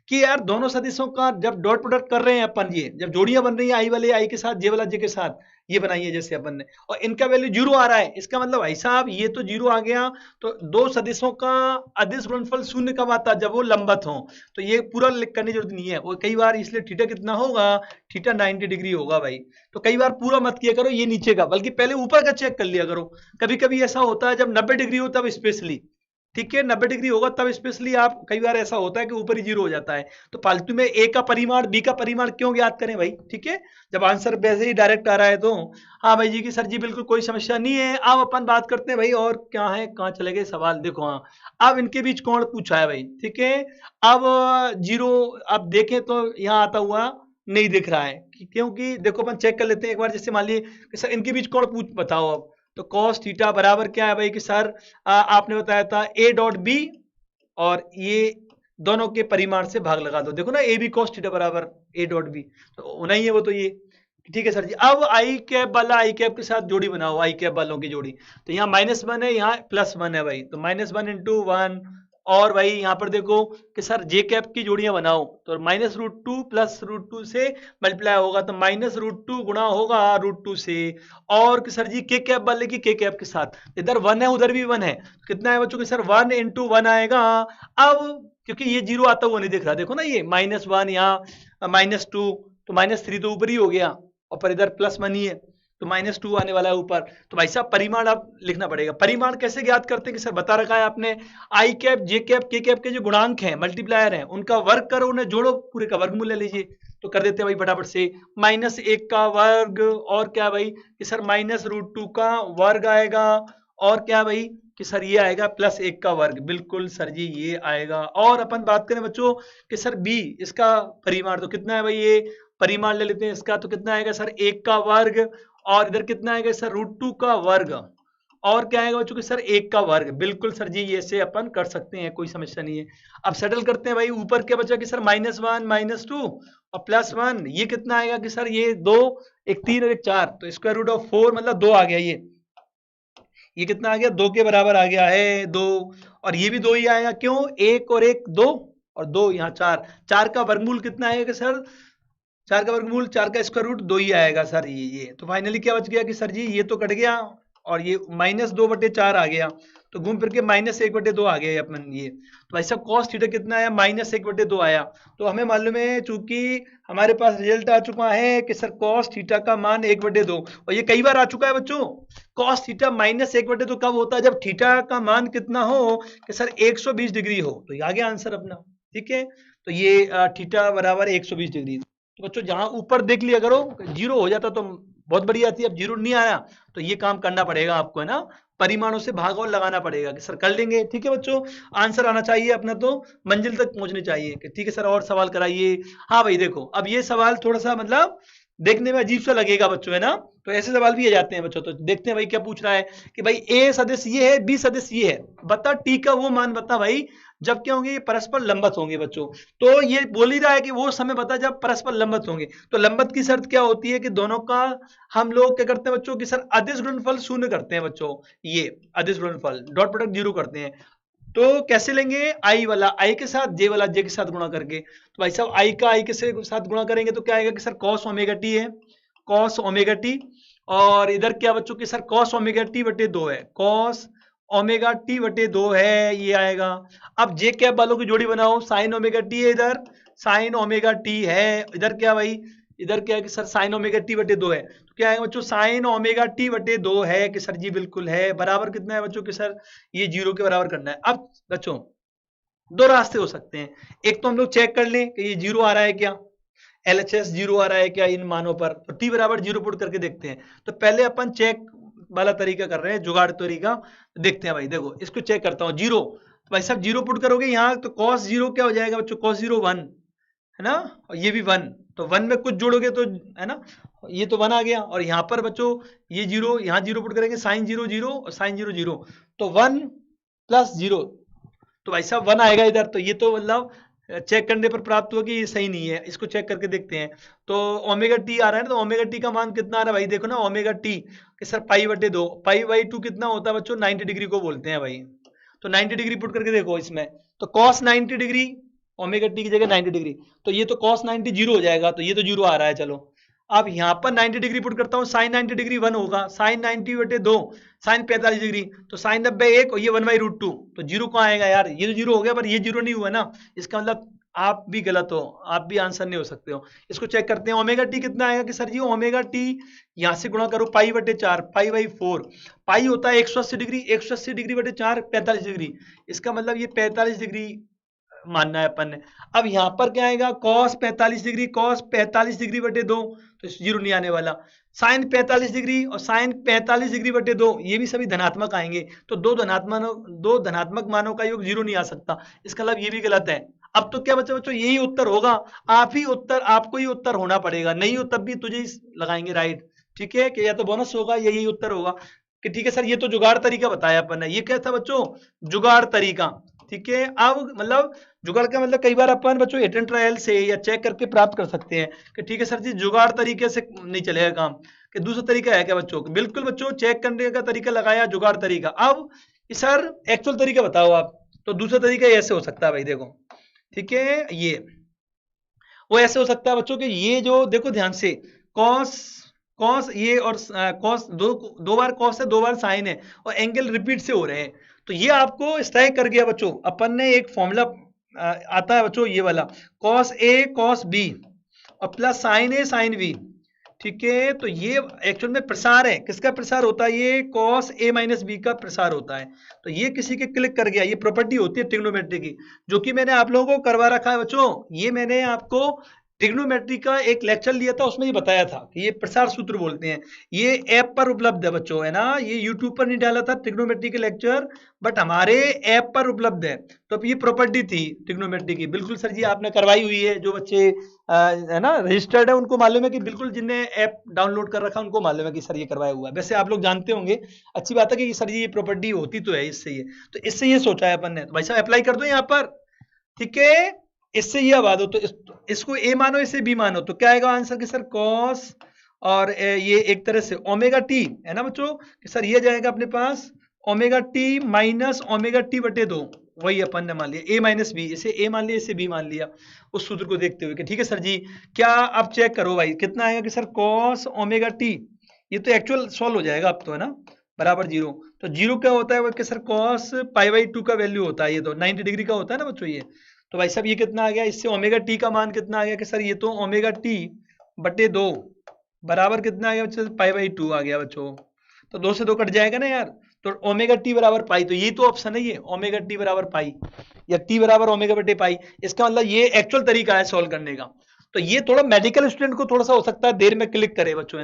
कि यार दोनों सदिशों का जब डॉट प्रोडक्ट कर रहे हैं अपन, ये जब जोड़ियां बन रही है आई वाले आई के साथ, जे वाला जे के साथ, ये बनाइए जैसे अपन ने, और इनका वैल्यू 0 आ रहा है, इसका मतलब भाई साहब ये तो 0 आ गया। तो दो सदिशों का अदिश गुणनफल 0 कब आता है, जब वो लंबवत हो। तो ये पूरा करने की जरूरत नहीं है, वो कई बार इसलिए थीटा कितना होगा, थीटा 90 डिग्री होगा भाई। तो कई बार पूरा मत किया करो ये नीचे का, बल्कि पहले ऊपर का चेक कर लिया करो। कभी कभी ऐसा होता है जब 90 डिग्री हो तब स्पेशली, ठीक है 90 डिग्री होगा तब स्पेशली आप, कई बार ऐसा होता है कि ऊपर ही 0 हो जाता है। तो फालतू में ए का परिमाण बी का परिमाण क्यों ज्ञात करें भाई, ठीक है, जब आंसर वैसे ही डायरेक्ट आ रहा है तो। हाँ भाई जी की सर जी बिल्कुल कोई समस्या नहीं है। अब अपन बात करते हैं भाई, और क्या है, कहाँ चले गए सवाल, देखो हाँ, अब इनके बीच कोण पूछा है भाई, ठीक है। अब 0 आप देखें तो यहाँ आता हुआ नहीं दिख रहा है, क्योंकि देखो अपन चेक कर लेते हैं एक बार। जैसे मान लीजिए सर इनके बीच कोण पूछ बताओ अब, तो cos थीटा बराबर क्या है भाई कि सर आपने बताया था a डॉट बी, और ये दोनों के परिमाण से भाग लगा दो। देखो ना ए बी cos थीटा बराबर a डॉट बी, तो नहीं है वो तो ये, ठीक है सर जी। अब आई कैप वाला आई कैप के साथ जोड़ी बनाओ, आई कैप वालों की जोड़ी। तो यहाँ -1 है, यहाँ +1 है भाई, तो -1 × 1। और भाई यहाँ पर देखो कि सर जे कैप की जोड़ियां बनाओ, तो -√2 + √2 से मल्टीप्लाई होगा, तो -√2 गुणा होगा √2 से। और कि सर जी के कैप वाले की के कैप के साथ, इधर 1 है उधर भी 1 है, कितना है बच्चों कि सर 1 × 1 आएगा। अब क्योंकि ये 0 आता हुआ नहीं दिख रहा, देखो ना ये -1 यहाँ -2, तो -3 तो ऊपर ही हो गया, और पर इधर +1 ही है, तो -2 आने वाला है ऊपर। तो भाई साहब परिमाण अब लिखना पड़ेगा। परिमाण कैसे ज्ञात करते हैं कि सर बता रखा है आपने, आई कैप जे कैप के कैप के जो गुणांक हैं, मल्टीप्लायर हैं, उनका वर्ग करो, उन्हें जोड़ो, पूरे का वर्गमूल ले लीजिए। तो कर देते हैं भाई फटाफट से, -1 का वर्ग, और क्या भाई कि सर -√2 का वर्ग आएगा, और क्या भाई कि सर ये आएगा +1 का वर्ग, बिल्कुल सर जी ये आएगा। और अपन बात करें बच्चों कि सर बी, इसका परिमाण तो कितना है भाई, ये परिमाण ले लेते हैं इसका, तो कितना आएगा सर 1 का वर्ग, और इधर कितना आएगा सर √2 का वर्ग, और क्या आएगा बच्चों कि सर 1 का वर्ग। बिल्कुल सर जी, ये से अपन कर सकते हैं, कोई समस्या नहीं है। अब सेटल करते हैं भाई, ऊपर क्या बचा कि सर -1 -2 और +1, ये कितना आएगा कि सर ये 2, एक 3 और एक 4, तो स्क्वायर रूट ऑफ 4 मतलब 2 आ गया। ये कितना आ गया, 2 के बराबर आ गया है 2, और ये भी 2 ही आएगा। क्यों, 1 और 1 2 और 2 यहाँ 4, 4 का वर्गमूल कितना आएगा सर, 4 का वर्गमूल 4 का स्क्वायर रूट 2 ही आएगा सर। ये तो फाइनली क्या बच गया कि सर जी ये तो कट गया और ये -2/4 आ गया, तो घूम फिर के -1/2 आ गया अपन ये। तो भाई साहब cos थीटा कितना आया, -1/2 आया। तो हमें मालूम है चूंकि हमारे पास रिजल्ट आ चुका है कि सर cos थीटा का मान 1/2, और ये कई बार आ चुका है बच्चों। cos थीटा -1/2 कब होता है, जब थीटा का मान कितना हो कि सर 120 डिग्री हो। तो ये आ गया आंसर अपना, ठीक है। तो ये थीटा बराबर 120 डिग्री। तो बच्चों जहां ऊपर देख लिया करो, 0 हो जाता तो बहुत बढ़िया थी। अब 0 नहीं आया तो ये काम करना पड़ेगा आपको, है ना, परिमाणों से भाग और लगाना पड़ेगा कि सर कर लेंगे। ठीक है बच्चों, आंसर आना चाहिए अपना, तो मंजिल तक पहुंचनी चाहिए कि ठीक है सर और सवाल कराइए। हाँ भाई देखो, अब ये सवाल थोड़ा सा मतलब देखने में अजीब सा लगेगा बच्चों, है ना, तो ऐसे सवाल भी आ जाते हैं बच्चों। तो देखते हैं भाई क्या पूछ रहा है कि भाई ए सदिश ये है, बी सदिश ये है, बता टी का वो मान बता भाई जब क्या होंगे, ये परस्पर लंबत होंगे बच्चों। तो ये बोल ही रहा है कि वो समय बता जब परस्पर लंबत होंगे। तो लंबत की शर्त क्या होती है कि दोनों का हम लोग क्या करते हैं बच्चों कि सर अदिश गुणनफल शून्य करते हैं बच्चों। ये अदिश गुणनफल डॉट प्रोडक्ट 0 करते हैं। तो कैसे लेंगे, आई वाला आई के साथ, जे वाला जे के साथ गुणा करके। तो भाई साहब आई का आई के साथ गुणा करेंगे तो क्या आएगा कि सर cos ओमेगा टी है, cos ओमेगा टी, और इधर क्या बच्चों कि सर cos ओमेगा टी बटे 2 है, cos ओमेगा टी बटे 2 है, ये आएगा। अब जे कैप वालों की जोड़ी बनाओ, साइन ओमेगा टी है इधर, साइन ओमेगा टी है इधर, क्या भाई इधर क्या है कि सर साइन ओमेगा टी बटे 2 है। तो क्या है बच्चों, साइन ओमेगा टी बटे 2 है कि सर जी बिल्कुल है, बराबर कितना है बच्चों कि सर ये 0 के बराबर करना है। अब बच्चों दो रास्ते हो सकते हैं, एक तो हम लोग चेक कर लें कि ये 0 आ रहा है क्या, LHS 0 आ रहा है क्या इन मानों पर, तो टी बराबर 0 पुट करके देखते हैं। तो पहले अपन चेक वाला तरीका कर रहे हैं, जुगाड़ तरीका, देखते हैं भाई। देखो इसको चेक करता हूँ, 0, तो भाई साहब 0 पुट करोगे यहाँ तो cos 0 क्या हो जाएगा बच्चों, cos 0 1 है ना, और ये भी 1, तो 1 में कुछ जोड़ोगे तो है ना, ये तो 1 आ गया। और यहाँ पर बच्चों ये 0, यहाँ 0 पुट करेंगे, साइन 0 0 और साइन 0 0, तो 1 + 0, तो भाई साहब 1 आएगा इधर। तो ये तो मतलब चेक करने पर प्राप्त हुआ कि ये सही नहीं है, इसको चेक करके देखते हैं। तो ओमेगा टी आ रहा है ना, तो ओमेगा टी का मान कितना आ रहा है भाई, देखो ना ओमेगा टी कि सर π/2, π/2 कितना होता है बच्चों, 90 डिग्री को बोलते हैं भाई। तो 90 डिग्री पुट करके देखो इसमें, तो cos 90 डिग्री, ओमेगा टी की जगह 90 डिग्री, तो ये तो cos 90 0 हो जाएगा, तो ये तो 0 आ रहा है। चलो अब यहाँ पर 90 डिग्री पुट करता हूँ, साइन 90 डिग्री 1 होगा, साइन 90 बटे 2, साइन 45 डिग्री, तो साइन 90 1 और ये 1/√2, तो 0 कहाँ आएगा यार, ये तो 0 हो गया, पर ये 0 नहीं हुआ ना, इसका मतलब आप भी गलत हो, आप भी आंसर नहीं हो सकते हो। इसको चेक करते हैं, ओमेगा टी कितना आएगा कि सर जी ओमेगा टी यहाँ से गुणा करो π/4, π/4, पाई होता है 180 डिग्री, 180 डिग्री बटे 4 45 डिग्री, इसका मतलब ये 45 डिग्री मानना है अपन ने। अब यहाँ पर क्या आएगा, cos 45 डिग्री, cos 45 डिग्री बटे 2, तो 0 नहीं आने वाला। साइन 45 डिग्री और साइन 45 डिग्री बटे 2, ये भी सभी धनात्मक आएंगे, तो दो धनात्मक मानों का योग 0 नहीं आ सकता, इसका मतलब ये भी गलत है। अब तो क्या बच्चा बच्चों, यही उत्तर होगा, आपको ही उत्तर होना पड़ेगा, नहीं हो तब भी तुझे ही लगाएंगे राइट। ठीक है, कि या तो बोनस होगा, यही उत्तर होगा कि ठीक है सर ये तो जुगाड़ तरीका बताया अपन ने। ये क्या था बच्चों, जुगाड़ तरीका। ठीक है, अब मतलब जुगाड़ का मतलब कई बार अपन बच्चों हिट एंड ट्रायल से या चेक करके प्राप्त कर सकते हैं कि ठीक है सर जी जुगाड़ तरीके से नहीं चलेगा काम, कि दूसरा तरीका है क्या बच्चों, बिल्कुल बच्चों चेक करने का तरीका लगाया, जुगाड़ तरीका। अब सर एक्चुअल तरीका बताओ आप, तो दूसरा तरीका ऐसे हो सकता है भाई, देखो ठीक है, ये वो ऐसे हो सकता है बच्चों कि ये जो देखो ध्यान से, कॉस ये और कॉस दो बार कॉस है, 2 बार साइन है, और एंगल रिपीट से हो रहे हैं, तो ये आपको स्ट्राइक कर गया बच्चों। अपन ने एक फॉर्मूला आता है बच्चों ये वाला, cos A cos B और plus sine A sine B। ठीक है, तो ये एक्चुअल में प्रसार है, किसका प्रसार होता है, ये cos A माइनस B का प्रसार होता है। तो ये किसी के क्लिक कर गया, ये प्रॉपर्टी होती है ट्रिग्नोमेट्री की, जो कि मैंने आप लोगों को करवा रखा है बच्चों। ये मैंने आपको ट्रिग्नोमेट्री का एक लेक्चर लिया था, उसमें ये बताया था कि ये प्रसार सूत्र बोलते हैं। ये ऐप पर उपलब्ध है बच्चों, है ना, ये यूट्यूब पर नहीं डाला था ट्रिग्नोमेट्री के लेक्चर, बट हमारे ऐप पर उपलब्ध है। तो अब ये प्रॉपर्टी थी ट्रिग्नोमेट्री की, बिल्कुल सर जी आपने करवाई हुई है। जो बच्चे है ना रजिस्टर्ड है उनको मालूम है कि बिल्कुल, जिनने ऐप डाउनलोड कर रखा है उनको मालूम है कि सर ये करवाया हुआ है। वैसे आप लोग जानते होंगे, अच्छी बात है कि सर जी ये प्रॉपर्टी होती तो है इससे, ये तो इससे ये सोचा है अपन ने। तो भाई साहब अप्लाई कर दो यहाँ पर, ठीक है। इससे ये आबाद हो तो इसको ए मानो, इसे बी मानो, तो क्या आएगा आंसर कि सर कॉस, और ये एक तरह से ओमेगा टी, है ना बच्चों, कि सर ये जाएगा अपने पास omega t minus omega t बटे 2। वही अपन ने मान लिया ए माइनस बी, इसे ए मान लिया, इसे बी मान लिया उस सूत्र को देखते हुए कि ठीक है सर जी। क्या अब चेक करो भाई, कितना आएगा कि सर कॉस ओमेगा टी, ये तो एक्चुअल सॉल्व हो जाएगा अब तो, है ना, बराबर 0। तो 0 क्या होता है वो कि सर कॉस पाई बाई 2 का वैल्यू होता है, ये तो 90 डिग्री का होता है ना बच्चों ये। तो भाई साहब ये कितना आ गया, इससे ओमेगा टी का मान कितना आ गया कि सर ये तो ओमेगा टी बटे 2 बराबर कितना आ गया बच्चों, पाई बाई 2 आ गया बच्चों। तो 2 से 2 कट जाएगा ना यार, तो ओमेगा टी बराबर पाई, तो ये तो ऑप्शन है ये, ओमेगा टी बराबर पाई या टी बराबर ओमेगा बटे पाई। इसका मतलब ये एक्चुअल तरीका है सॉल्व करने का। तो ये थोड़ा मेडिकल स्टूडेंट को थोड़ा सा हो सकता है देर में क्लिक करे बच्चों,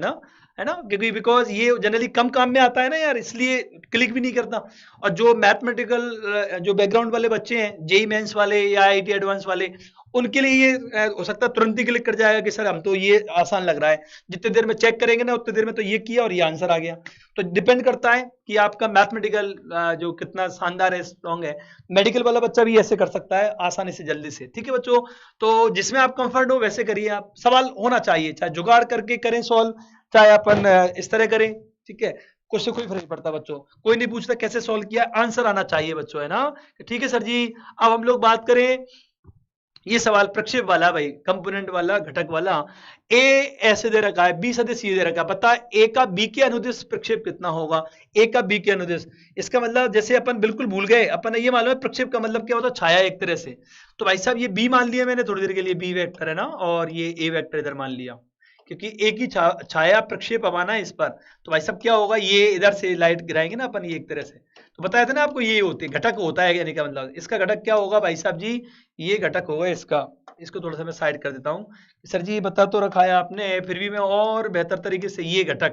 है ना, क्योंकि बिकॉज ये जनरली कम काम में आता है ना यार, इसलिए क्लिक भी नहीं करता। और जो मैथमेटिकल जो बैकग्राउंड वाले बच्चे हैं, जेई मेंस वाले या आईआईटी एडवांस वाले, उनके लिए ये हो सकता है तुरंत ही क्लिक कर जाएगा कि सर हम तो ये आसान लग रहा है, जितने देर में चेक करेंगे ना उतनी देर में तो ये किया और ये आंसर आ गया। तो डिपेंड करता है कि आपका मैथमेटिकल जो कितना शानदार है, स्ट्रॉन्ग है। मेडिकल वाला बच्चा भी ऐसे कर सकता है आसानी से, जल्दी से, ठीक है बच्चों। तो जिसमें आप कंफर्ट हो वैसे करिए, आप सवाल होना चाहिए, चाहे जुगाड़ करके करें सॉल्व, चाहे अपन इस तरह करें, ठीक है, कुछ से कोई फर्क नहीं पड़ता बच्चों। कोई नहीं पूछता कैसे सॉल्व किया, आंसर आना चाहिए बच्चों, है ना। ठीक है सर जी। अब हम लोग बात करें, ये सवाल प्रक्षेप वाला भाई, कंपोनेंट वाला, घटक वाला। ए ऐसे दे रखा है, बी सदिश ये दे रखा है, पता ए का बी के अनुदिश प्रक्षेप कितना होगा, ए का बी के अनुदिश। इसका मतलब जैसे अपन बिल्कुल भूल गए, अपन ये मालूम है प्रक्षेप का मतलब क्या होता है, छाया एक तरह से। तो भाई साहब ये बी मान लिया मैंने थोड़ी देर के लिए, बी वेक्टर है ना, और ये ए वेक्टर इधर मान लिया, क्योंकि एक ही छाया प्रक्षेप हमारा है इस पर। तो भाई साहब क्या होगा, ये इधर से लाइट गिराएंगे ना अपन, ये एक तरह से। तो बताया था ना आपको, ये होते घटक होता है, यानी का मतलब इसका घटक क्या होगा भाई साहब जी, ये घटक होगा इसका। इसको थोड़ा सा मैं साइड कर देता हूँ। सर जी बता तो रखा है आपने, फिर भी मैं और बेहतर तरीके से, ये घटक,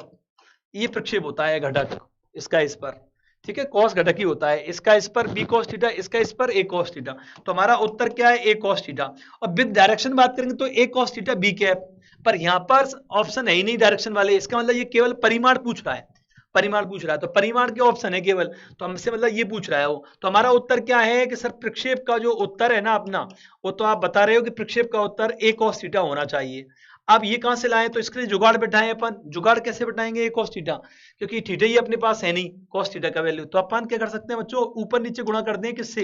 ये प्रक्षेप होता है घटक, इसका इस पर, ठीक है, कॉस घटक ही होता है, इसका इस पर बी कॉस थीटा, इसका इस पर ए कॉस थीटा। तो हमारा उत्तर क्या है, ए कॉस थीटा। और विद डायरेक्शन बात करेंगे तो ए कॉस थीटा बी कैप, पर यहाँ पर ऑप्शन है ही नहीं डायरेक्शन वाले, इसका मतलब ये केवल परिमाण पूछ रहा है, परिमाण पूछ रहा है, तो परिमाण के ऑप्शन है केवल, तो हमसे मतलब ये पूछ रहा है वो। तो हमारा उत्तर क्या है कि सर प्रक्षेप का जो उत्तर है ना अपना, वो तो आप बता रहे हो कि प्रक्षेप का उत्तर ए कॉस थीटा होना चाहिए। अब ये कहां से लाए, तो इसके लिए जुगाड़ बैठाएं अपन। जुगाड़ कैसे बैठाएंगे, ए कॉस थीटा, क्योंकि थीटा ही अपने पास है नहीं कॉस थीटा का वैल्यू, तो अपन क्या कर सकते हैं बच्चों, ऊपर नीचे गुणा कर दें किससे,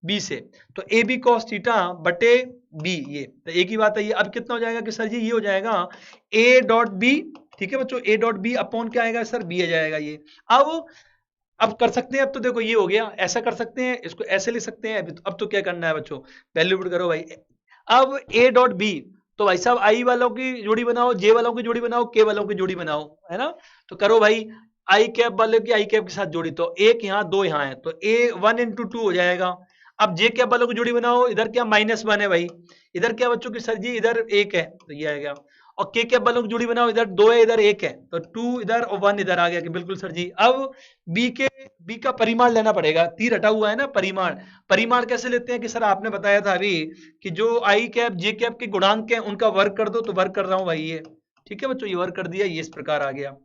बी से। तो ए बी कॉस थीटा बटे बी, ये तो एक ही बात है। ये अब कितना हो जाएगा कि सर जी ये हो जाएगा ए डॉट बी, ठीक है बच्चों, ए डॉट बी अपॉन क्या आएगा सर, बी आ जाएगा ये। अब कर सकते हैं, अब तो देखो ये हो गया, ऐसा कर सकते हैं, इसको ऐसे लिख सकते हैं। अब तो क्या करना है बच्चों, वैल्यू पुट करो भाई। अब ए डॉट बी, तो भाई साहब आई वालों की जोड़ी बनाओ, जे वालों की जोड़ी बनाओ, के वालों की जोड़ी बनाओ, है ना। तो करो भाई, आई कैप वाले की आई कैप के साथ जोड़ी, तो एक यहाँ दो यहाँ है, तो ए 1 इंटू 2 हो जाएगा। अब जे कैप वालों की जोड़ी बनाओ, इधर क्या -1 है भाई, इधर क्या बच्चों की सर जी, इधर 1 है, तो ये आएगा। और के कैप वालों की जोड़ी बनाओ, इधर 2 है, इधर 1 है, तो 2 इधर और 1 इधर आ गया कि बिल्कुल सर जी। अब बी का परिमाण लेना पड़ेगा, तीर हटा हुआ है ना, परिमाण। परिमाण कैसे लेते हैं कि सर आपने बताया था अभी कि जो आई कैप जे कैप के गुणांक हैं उनका वर्ग कर दो, तो वर्ग कर रहा हूं भाई ये, ठीक है बच्चों, ये वर्ग कर दिया, ये इस प्रकार आ गया,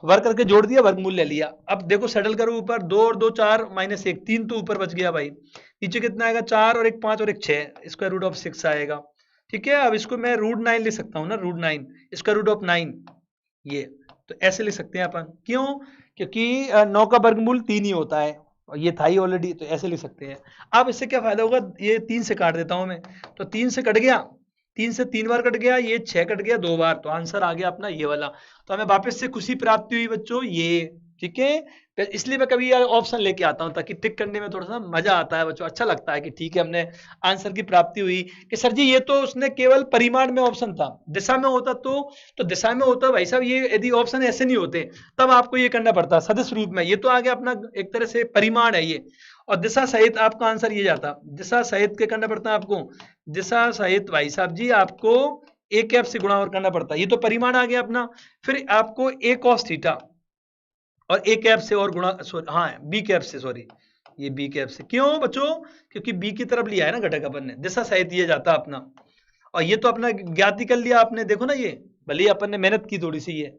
वर्ग करके जोड़ दिया, वर्गमूल ले लिया। अब देखो सेटल करो ऊपर, 2 और 2 4 -1, 3 तो ऊपर बच गया भाई। नीचे कितना आएगा, 4 और 1 5 और 1 6, स्क्वायर रूट ऑफ 6 आएगा, ठीक है। अब इसको मैं √9 लिख सकता हूँ ना, √9 स्क्वायर रूट ऑफ 9, ये तो ऐसे लिख सकते हैं अपन, क्यों, क्योंकि 9 का वर्गमूल 3 ही होता है, और ये था ही ऑलरेडी, तो ऐसे लिख सकते हैं। अब इससे क्या फायदा होगा, ये 3 से काट देता हूं मैं, तो 3 से कट गया, 3 से 3 बार कट गया, ये 6 कट गया 2 बार, तो आंसर आ गया अपना ये वाला। तो हमें वापस से खुशी प्राप्ति हुई बच्चों, ये ठीक है, इसलिए मैं कभी यार ऑप्शन लेके आता हूं ताकि टिक करने में थोड़ा सा मजा आता है बच्चों, अच्छा लगता है कि ठीक है हमने आंसर की प्राप्ति हुई। कि सर जी ये तो उसने केवल परिमाण में ऑप्शन था, दिशा में होता तो दिशा में होता भाई साहब, ये यदि ऑप्शन ऐसे नहीं होते तब आपको ये करना पड़ता सदिश रूप में। ये तो आ गया अपना एक तरह से परिमाण है ये, और दिशा सहित आपका आंसर ये जाता, दिशा सहित क्या करना पड़ता है आपको, दिशा सहित भाई साहब जी आपको ए कैप से गुणा और करना पड़ता है, ये तो परिमाण आ गया अपना। फिर आपको ए कॉस थीटा और ए कैप से और गुणा, सॉरी हाँ बी कैप से, सॉरी ये बी कैप से, क्यों बच्चों, क्योंकि बी की तरफ लिया है ना घटक अपन ने, दिशा सहित ये जाता अपना, और ये तो अपना ज्ञाति कर लिया आपने, देखो ना ये भले ही अपन ने मेहनत की थोड़ी सी ये।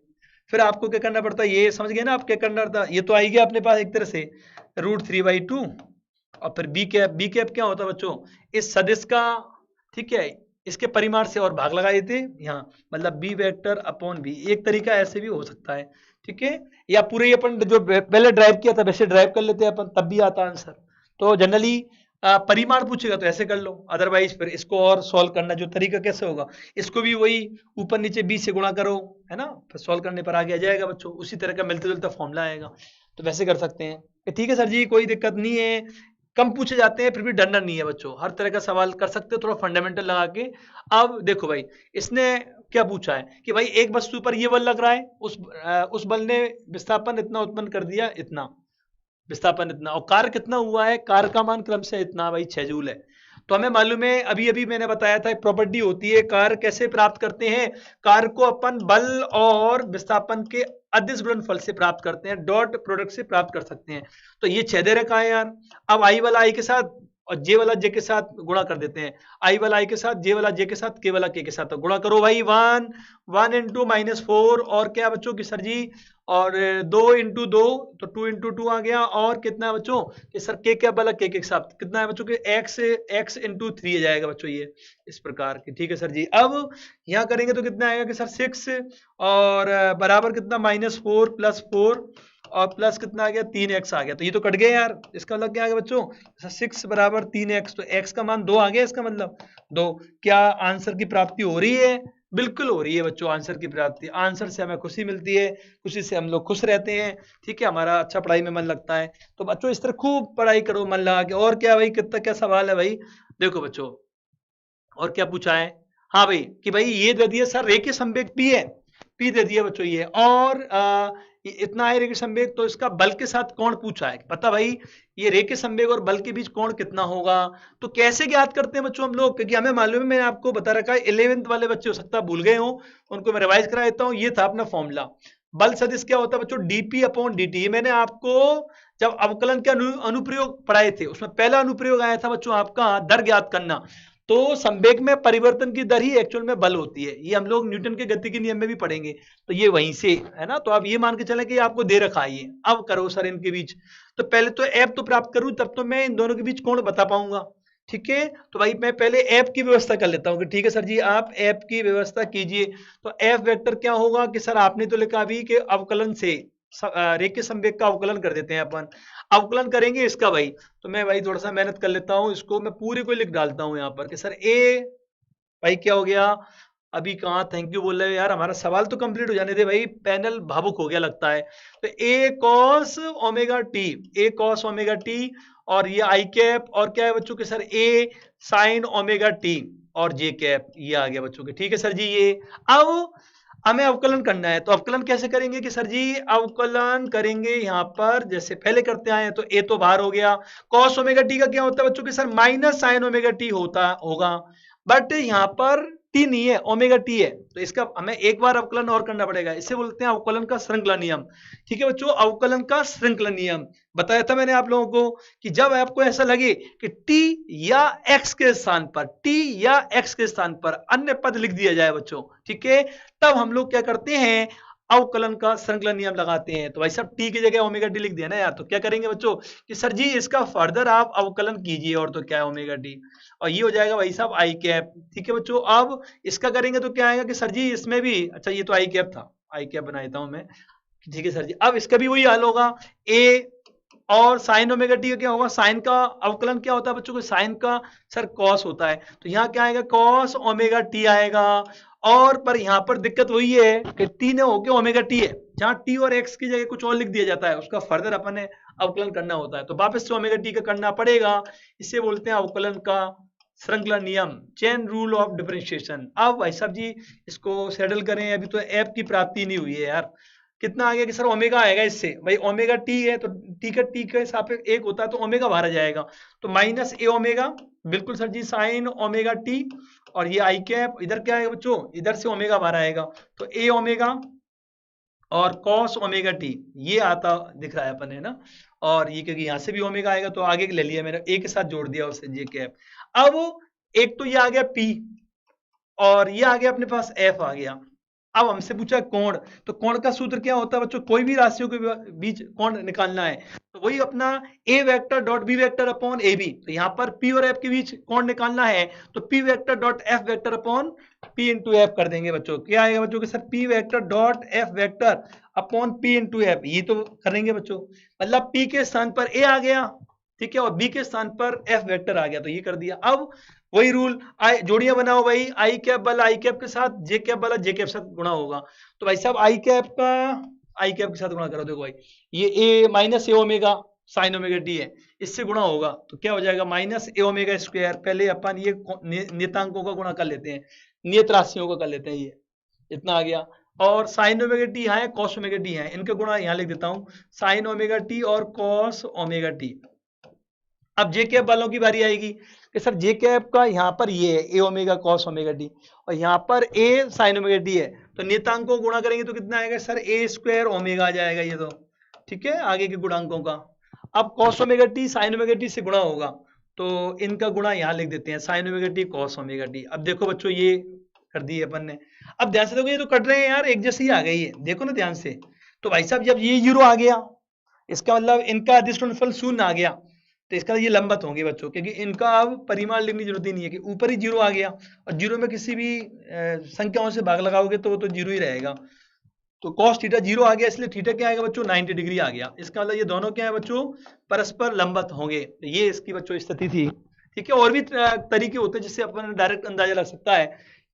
फिर आपको क्या करना पड़ता है, ये समझ गए ना आप क्या करना था, ये तो आई गया अपने पास एक तरह से √3/2, और फिर बी कैप क्या होता है बच्चों, इस सदिश का, ठीक है, इसके परिमाण से और भाग लगाए थे यहाँ, मतलब बी वेक्टर अपॉन बी, एक तरीका ऐसे भी हो सकता है, ठीक है, या पूरे ही अपन जो पहले ड्राइव किया था वैसे ड्राइव कर लेते हैं अपन, तब भी आता आंसर। तो जनरली परिमाण पूछेगा तो ऐसे कर लो, अदरवाइज फिर इसको और सॉल्व करना जो तरीका कैसे होगा, इसको भी वही ऊपर नीचे बी से गुणा करो, है ना, फिर सॉल्व करने पर आगे आ जाएगा बच्चों, उसी तरह का मिलते जुलता फॉर्मूला आएगा, तो वैसे कर सकते हैं। ठीक है सर जी, कोई दिक्कत नहीं है, कम पूछे जाते हैं फिर भी डरना नहीं है बच्चों, हर तरह का सवाल कर सकते हो थोड़ा फंडामेंटल लगा के। अब देखो भाई इसने क्या पूछा है कि भाई एक वस्तु पर ये बल लग रहा है, उस बल ने विस्थापन इतना उत्पन्न कर दिया, इतना विस्थापन इतना, और कार्य कितना हुआ है, कार्य का मान क्रम से इतना, भाई 6 जूल है। तो हमें मालूम है, अभी अभी मैंने बताया था एक प्रॉपर्टी होती है, कार्य कैसे प्राप्त करते हैं, कार्य को अपन बल और विस्थापन के अदिश गुणनफल से प्राप्त करते हैं, डॉट प्रोडक्ट से प्राप्त कर सकते हैं। तो ये 6 दे रखा है यार, अब आई वाला आई के साथ और जे वाला जे के साथ गुणा कर देते हैं, आई वाला आई के साथ, जे वाला जे के साथ, के वाला के साथ, तो गुणा करो भाई, 1 इंटू -4 और क्या बच्चों की सर जी, और 2 इंटू 2 तो 2 इंटू 2 आ गया, और कितना है बच्चों कि सर के क्या वाला के साथ कितना है बच्चों के x इंटू 3 जाएगा बच्चों, ये इस प्रकार की। ठीक है सर जी, अब यहाँ करेंगे तो कितना आएगा कि सर 6 और बराबर कितना -4 + 4 और प्लस कितना आ गया 3x आ गया, तो ये तो कट गया यार, इसका मतलब क्या आ गया बच्चों, 6 बराबर 3x, तो x का मान 2 आ गया, इसका मतलब 2। क्या आंसर की प्राप्ति हो रही है, बिल्कुल हो रही है बच्चों, आंसर की प्राप्ति, आंसर से हमें खुशी मिलती है, खुशी से हम लोग खुश रहते हैं, ठीक है, हमारा अच्छा पढ़ाई में मन लगता है। तो बच्चों इस तरह खूब पढ़ाई करो मन लगा के। और क्या भाई, कितना क्या सवाल है भाई, देखो बच्चों और क्या पूछा है, हाँ भाई कि भाई ये दे दिया सर रेखीय संवेग P है, P दे दिया बच्चों ये, और इतना है रेखीय संवेग, तो इसका बल के साथ कोण पूछा है, पता भाई ये रेखीय संवेग और बल के बीच कोण कितना होगा। तो कैसे ज्ञात करते हैं बच्चों हम लोग, क्योंकि हमें मालूम है, मैंने आपको बता रखा है, 11th वाले बच्चे हो सकता है भूल गए हो, उनको मैं रिवाइज करा देता हूँ। ये था अपना फॉर्मूला, बल सदिश क्या होता है बच्चों, dp/dt। ये मैंने आपको जब अवकलन के अनुप्रयोग पढ़ाए थे उसमें पहला अनुप्रयोग आया था बच्चों आपका दर ज्ञात करना, तो संवेग में परिवर्तन की दर ही एक्चुअल में बल होती है, ये हम लोग न्यूटन के गति के नियम में भी पढ़ेंगे, तो ये वहीं से है ना। तो आप ये मान के चलें कि आपको दे रखा है ये, अब करो सर इनके बीच, तो पहले तो एफ तो प्राप्त करूं तब तो मैं इन दोनों के बीच कोण बता पाऊंगा, ठीक है। तो भाई मैं पहले एफ की व्यवस्था कर लेता हूं कि ठीक है सर जी आप एफ की व्यवस्था कीजिए। तो एफ वेक्टर क्या होगा कि सर आपने तो लिखा अभी कि अवकलन से रेखीय संवेग का अवकलन कर देते हैं अपन, अवकलन करेंगे इसका भाई, तो मैं भाई थोड़ा सा मेहनत कर लेता हूं, इसको मैं पूरे को लिख डालता हूं यहाँ पर कि सर ए भाई क्या हो गया, अभी कहाँ थैंक यू बोल रहे हो यार, हमारा सवाल तो कंप्लीट हो जाने दे भाई, पैनल भावुक हो गया लगता है। तो ए कॉस ओमेगा टी, ए कॉस ओमेगा टी, और ये आई कैप, और क्या है बच्चों के सर ए साइन ओमेगा टी, और जे कैप, ये आ गया बच्चों के। ठीक है सर जी, ये अब हमें अवकलन करना है, तो अवकलन कैसे करेंगे कि सर जी अवकलन करेंगे यहाँ पर जैसे पहले करते आए हैं, तो ए तो बाहर हो गया, कॉस ओमेगा टी का क्या होता है बच्चों के sir minus sine omega T होगा, बट यहाँ पर टी नहीं है, ओमेगा टी है, तो इसका हमें एक बार अवकलन और करना पड़ेगा, इसे बोलते हैं अवकलन का श्रृंखला नियम। ठीक है बच्चों, अवकलन का श्रृंखला नियम बताया था मैंने आप लोगों को कि जब आपको ऐसा लगे कि टी या एक्स के स्थान पर, टी या एक्स के स्थान पर अन्य पद लिख दिया जाए बच्चों, ठीक है, तब हम लोग क्या करते हैं, अवकलन का श्रृंखला नियम लगाते हैं। तो भाई साहब टी की जगह ओमेगा टी लिख दिया ना यार, तो क्या करेंगे बच्चों कि सर जी इसका फर्दर आप अवकलन कीजिए, और तो क्या है ओमेगा टी, और ये हो जाएगा भाई साहब आई कैप। ठीक है बच्चों, अब इसका करेंगे तो क्या आएगा कि सर जी इसमें भी, अच्छा ये तो आई कैप था, आई कैप बना देता हूं मैं, ठीक है सर जी, अब इसका भी वही हाल होगा, ए और साइन ओमेगा टी का क्या होगा, साइन का अवकलन क्या होता है बच्चों को, साइन का सर कॉस होता है, तो यहाँ क्या आएगा कॉस ओमेगा टी आएगा, और पर यहाँ पर दिक्कत वही है कि टी ने होके ओमेगा टी है, जहां टी और एक्स की जगह कुछ और लिख दिया जाता है उसका फर्दर अपन ने अवकलन करना होता है, तो वापस से ओमेगा टी का करना पड़ेगा। इसे बोलते हैं अवकलन का श्रृंखला नियम, चेन रूल ऑफ डिफरेंशिएशन। अब भाई साहब जी इसको सेटल करें, अभी तो एफ की प्राप्ति नहीं हुई है यार। कितना आ गया कि सर ओमेगा आएगा इससे, भाई ओमेगा टी है तो टी के सापेक्ष एक होता है तो ओमेगा बाहर आ जाएगा, तो माइनस ए ओमेगा, बिल्कुल सर जी, साइन ओमेगा टी, और ये आई कैप, इधर क्या है बच्चों, इधर से ओमेगा बाहर आएगा तो ए ओमेगा और कॉस ओमेगा टी, ये आता दिख रहा है अपन है ना, और ये क्योंकि यहाँ से भी ओमेगा आएगा तो आगे ले लिया मैंने, ए के साथ जोड़ दिया उससे जे कैप। अब एक तो ये आ गया पी और ये आ गया अपने पास एफ आ गया। अब हमसे पूछा कोण, तो कोण का सूत्र क्या होता है बच्चों, कोई भी राशियों के बीच कोण निकालना है तो वही अपना a vector dot b vector upon A b, तो यहाँ पर पी और एफ के बीच कोण निकालना है तो P vector dot F vector upon P into F कर देंगे बच्चों। क्या आएगा बच्चों के sir, P vector dot F vector upon P into F, ये तो करेंगे बच्चों, मतलब पी के स्थान पर ए आ गया, ठीक है, और बी के स्थान पर एफ वेक्टर आ गया, तो ये कर दिया। अब वही रूल, आई जोड़ियां बनाओ भाई, आई कैप वाला आई कैप के साथ, जे कैप वाला जे कैप के साथ गुणा होगा, तो भाई साहब आई कैप का आई कैप के साथ गुणा करो, देखो भाई ये ए माइनस ए ओमेगा साइन ओमेगा टी है, इससे गुणा होगा तो क्या हो जाएगा, माइनस ए ओमेगा स्क्वायर, पहले अपन ये नियतांकों का गुणा कर लेते हैं, नियत राशियों का कर लेते हैं, ये इतना आ गया, और साइन ओमेगा टी है कॉस ओमेगा टी है, इनका गुणा यहाँ लिख देता हूं, साइन ओमेगा टी और कॉस ओमेगा टी। अब जे कैप वालों की बारी आएगी कि सर जे कैप का यहाँ पर ये है ए ओमेगा कॉस ओमेगा टी और यहाँ पर ए साइन ओमेगा टी है, तो नियतांकों को गुणा करेंगे तो कितना आएगा सर, ए स्क्वायर ओमेगा आ जाएगा ये, तो ठीक है आगे के गुणांकों का। अब cos omega T sine omega T से गुणा होगा तो इनका गुणा यहाँ लिख देते हैं, sine omega T cos omega T. अब देखो बच्चों ये कर दिए अपन ने, अब ध्यान से देखो ये तो कट रहे हैं यार, एक जैसी आ गई है, देखो ना ध्यान से, तो भाई साहब जब ये जीरो आ गया इसका मतलब इनका अदिश गुणनफल शून्य आ गया, तो इसका ये लंबत होंगे बच्चों, क्योंकि इनका अब परिमाण लिखने की जरूरत ही नहीं है कि ऊपर ही जीरो आ गया, और जीरो में किसी भी संख्याओं से भाग लगाओगे तो वो तो जीरो ही रहेगा, तो cos थीटा जीरो आ गया, इसलिए थीटा क्या आएगा बच्चों, 90 डिग्री आ गया, इसका मतलब ये दोनों क्या है बच्चों, परस्पर लंबत होंगे, तो ये इसकी बच्चों स्थिति थी, ठीक है। और भी तरीके होते हैं जिससे अपन डायरेक्ट अंदाजा लग सकता है,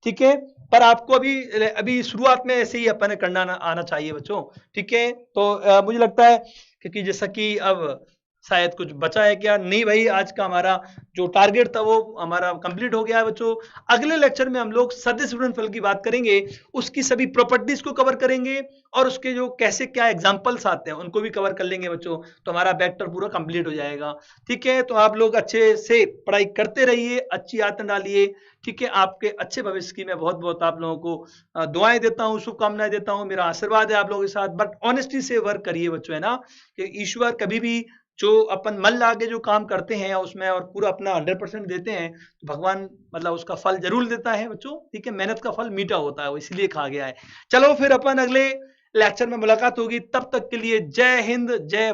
ठीक है, पर आपको अभी अभी शुरुआत में ऐसे ही अपन करना आना चाहिए बच्चों, ठीक है। तो मुझे लगता है क्योंकि जैसा कि अब शायद कुछ बचा है क्या, नहीं भाई, आज का हमारा जो टारगेट था वो हमारा कंप्लीट हो गया है बच्चों। अगले लेक्चर में हम लोग सदिश गुणनफल की बात करेंगे, उसकी सभी प्रॉपर्टीज को कवर करेंगे और उसके जो कैसे क्या एग्जांपल्स आते हैं उनको भी कवर कर लेंगे बच्चों, तो हमारा वेक्टर पूरा कंप्लीट हो जाएगा, ठीक है। तो आप लोग अच्छे से पढ़ाई करते रहिए, अच्छी आदत डालिए, ठीक है, आपके अच्छे भविष्य की मैं बहुत बहुत आप लोगों को दुआएं देता हूँ, शुभकामनाएं देता हूँ, मेरा आशीर्वाद है आप लोगों के साथ, बट ऑनेस्टी से वर्क करिए बच्चों, है ना, कि ईश्वर कभी भी जो अपन मन ला के जो काम करते हैं उसमें और पूरा अपना 100% देते हैं तो भगवान मतलब उसका फल जरूर देता है बच्चों, ठीक है, मेहनत का फल मीठा होता है, वो इसलिए कहा गया है। चलो फिर अपन अगले लेक्चर में मुलाकात होगी, तब तक के लिए जय हिंद जय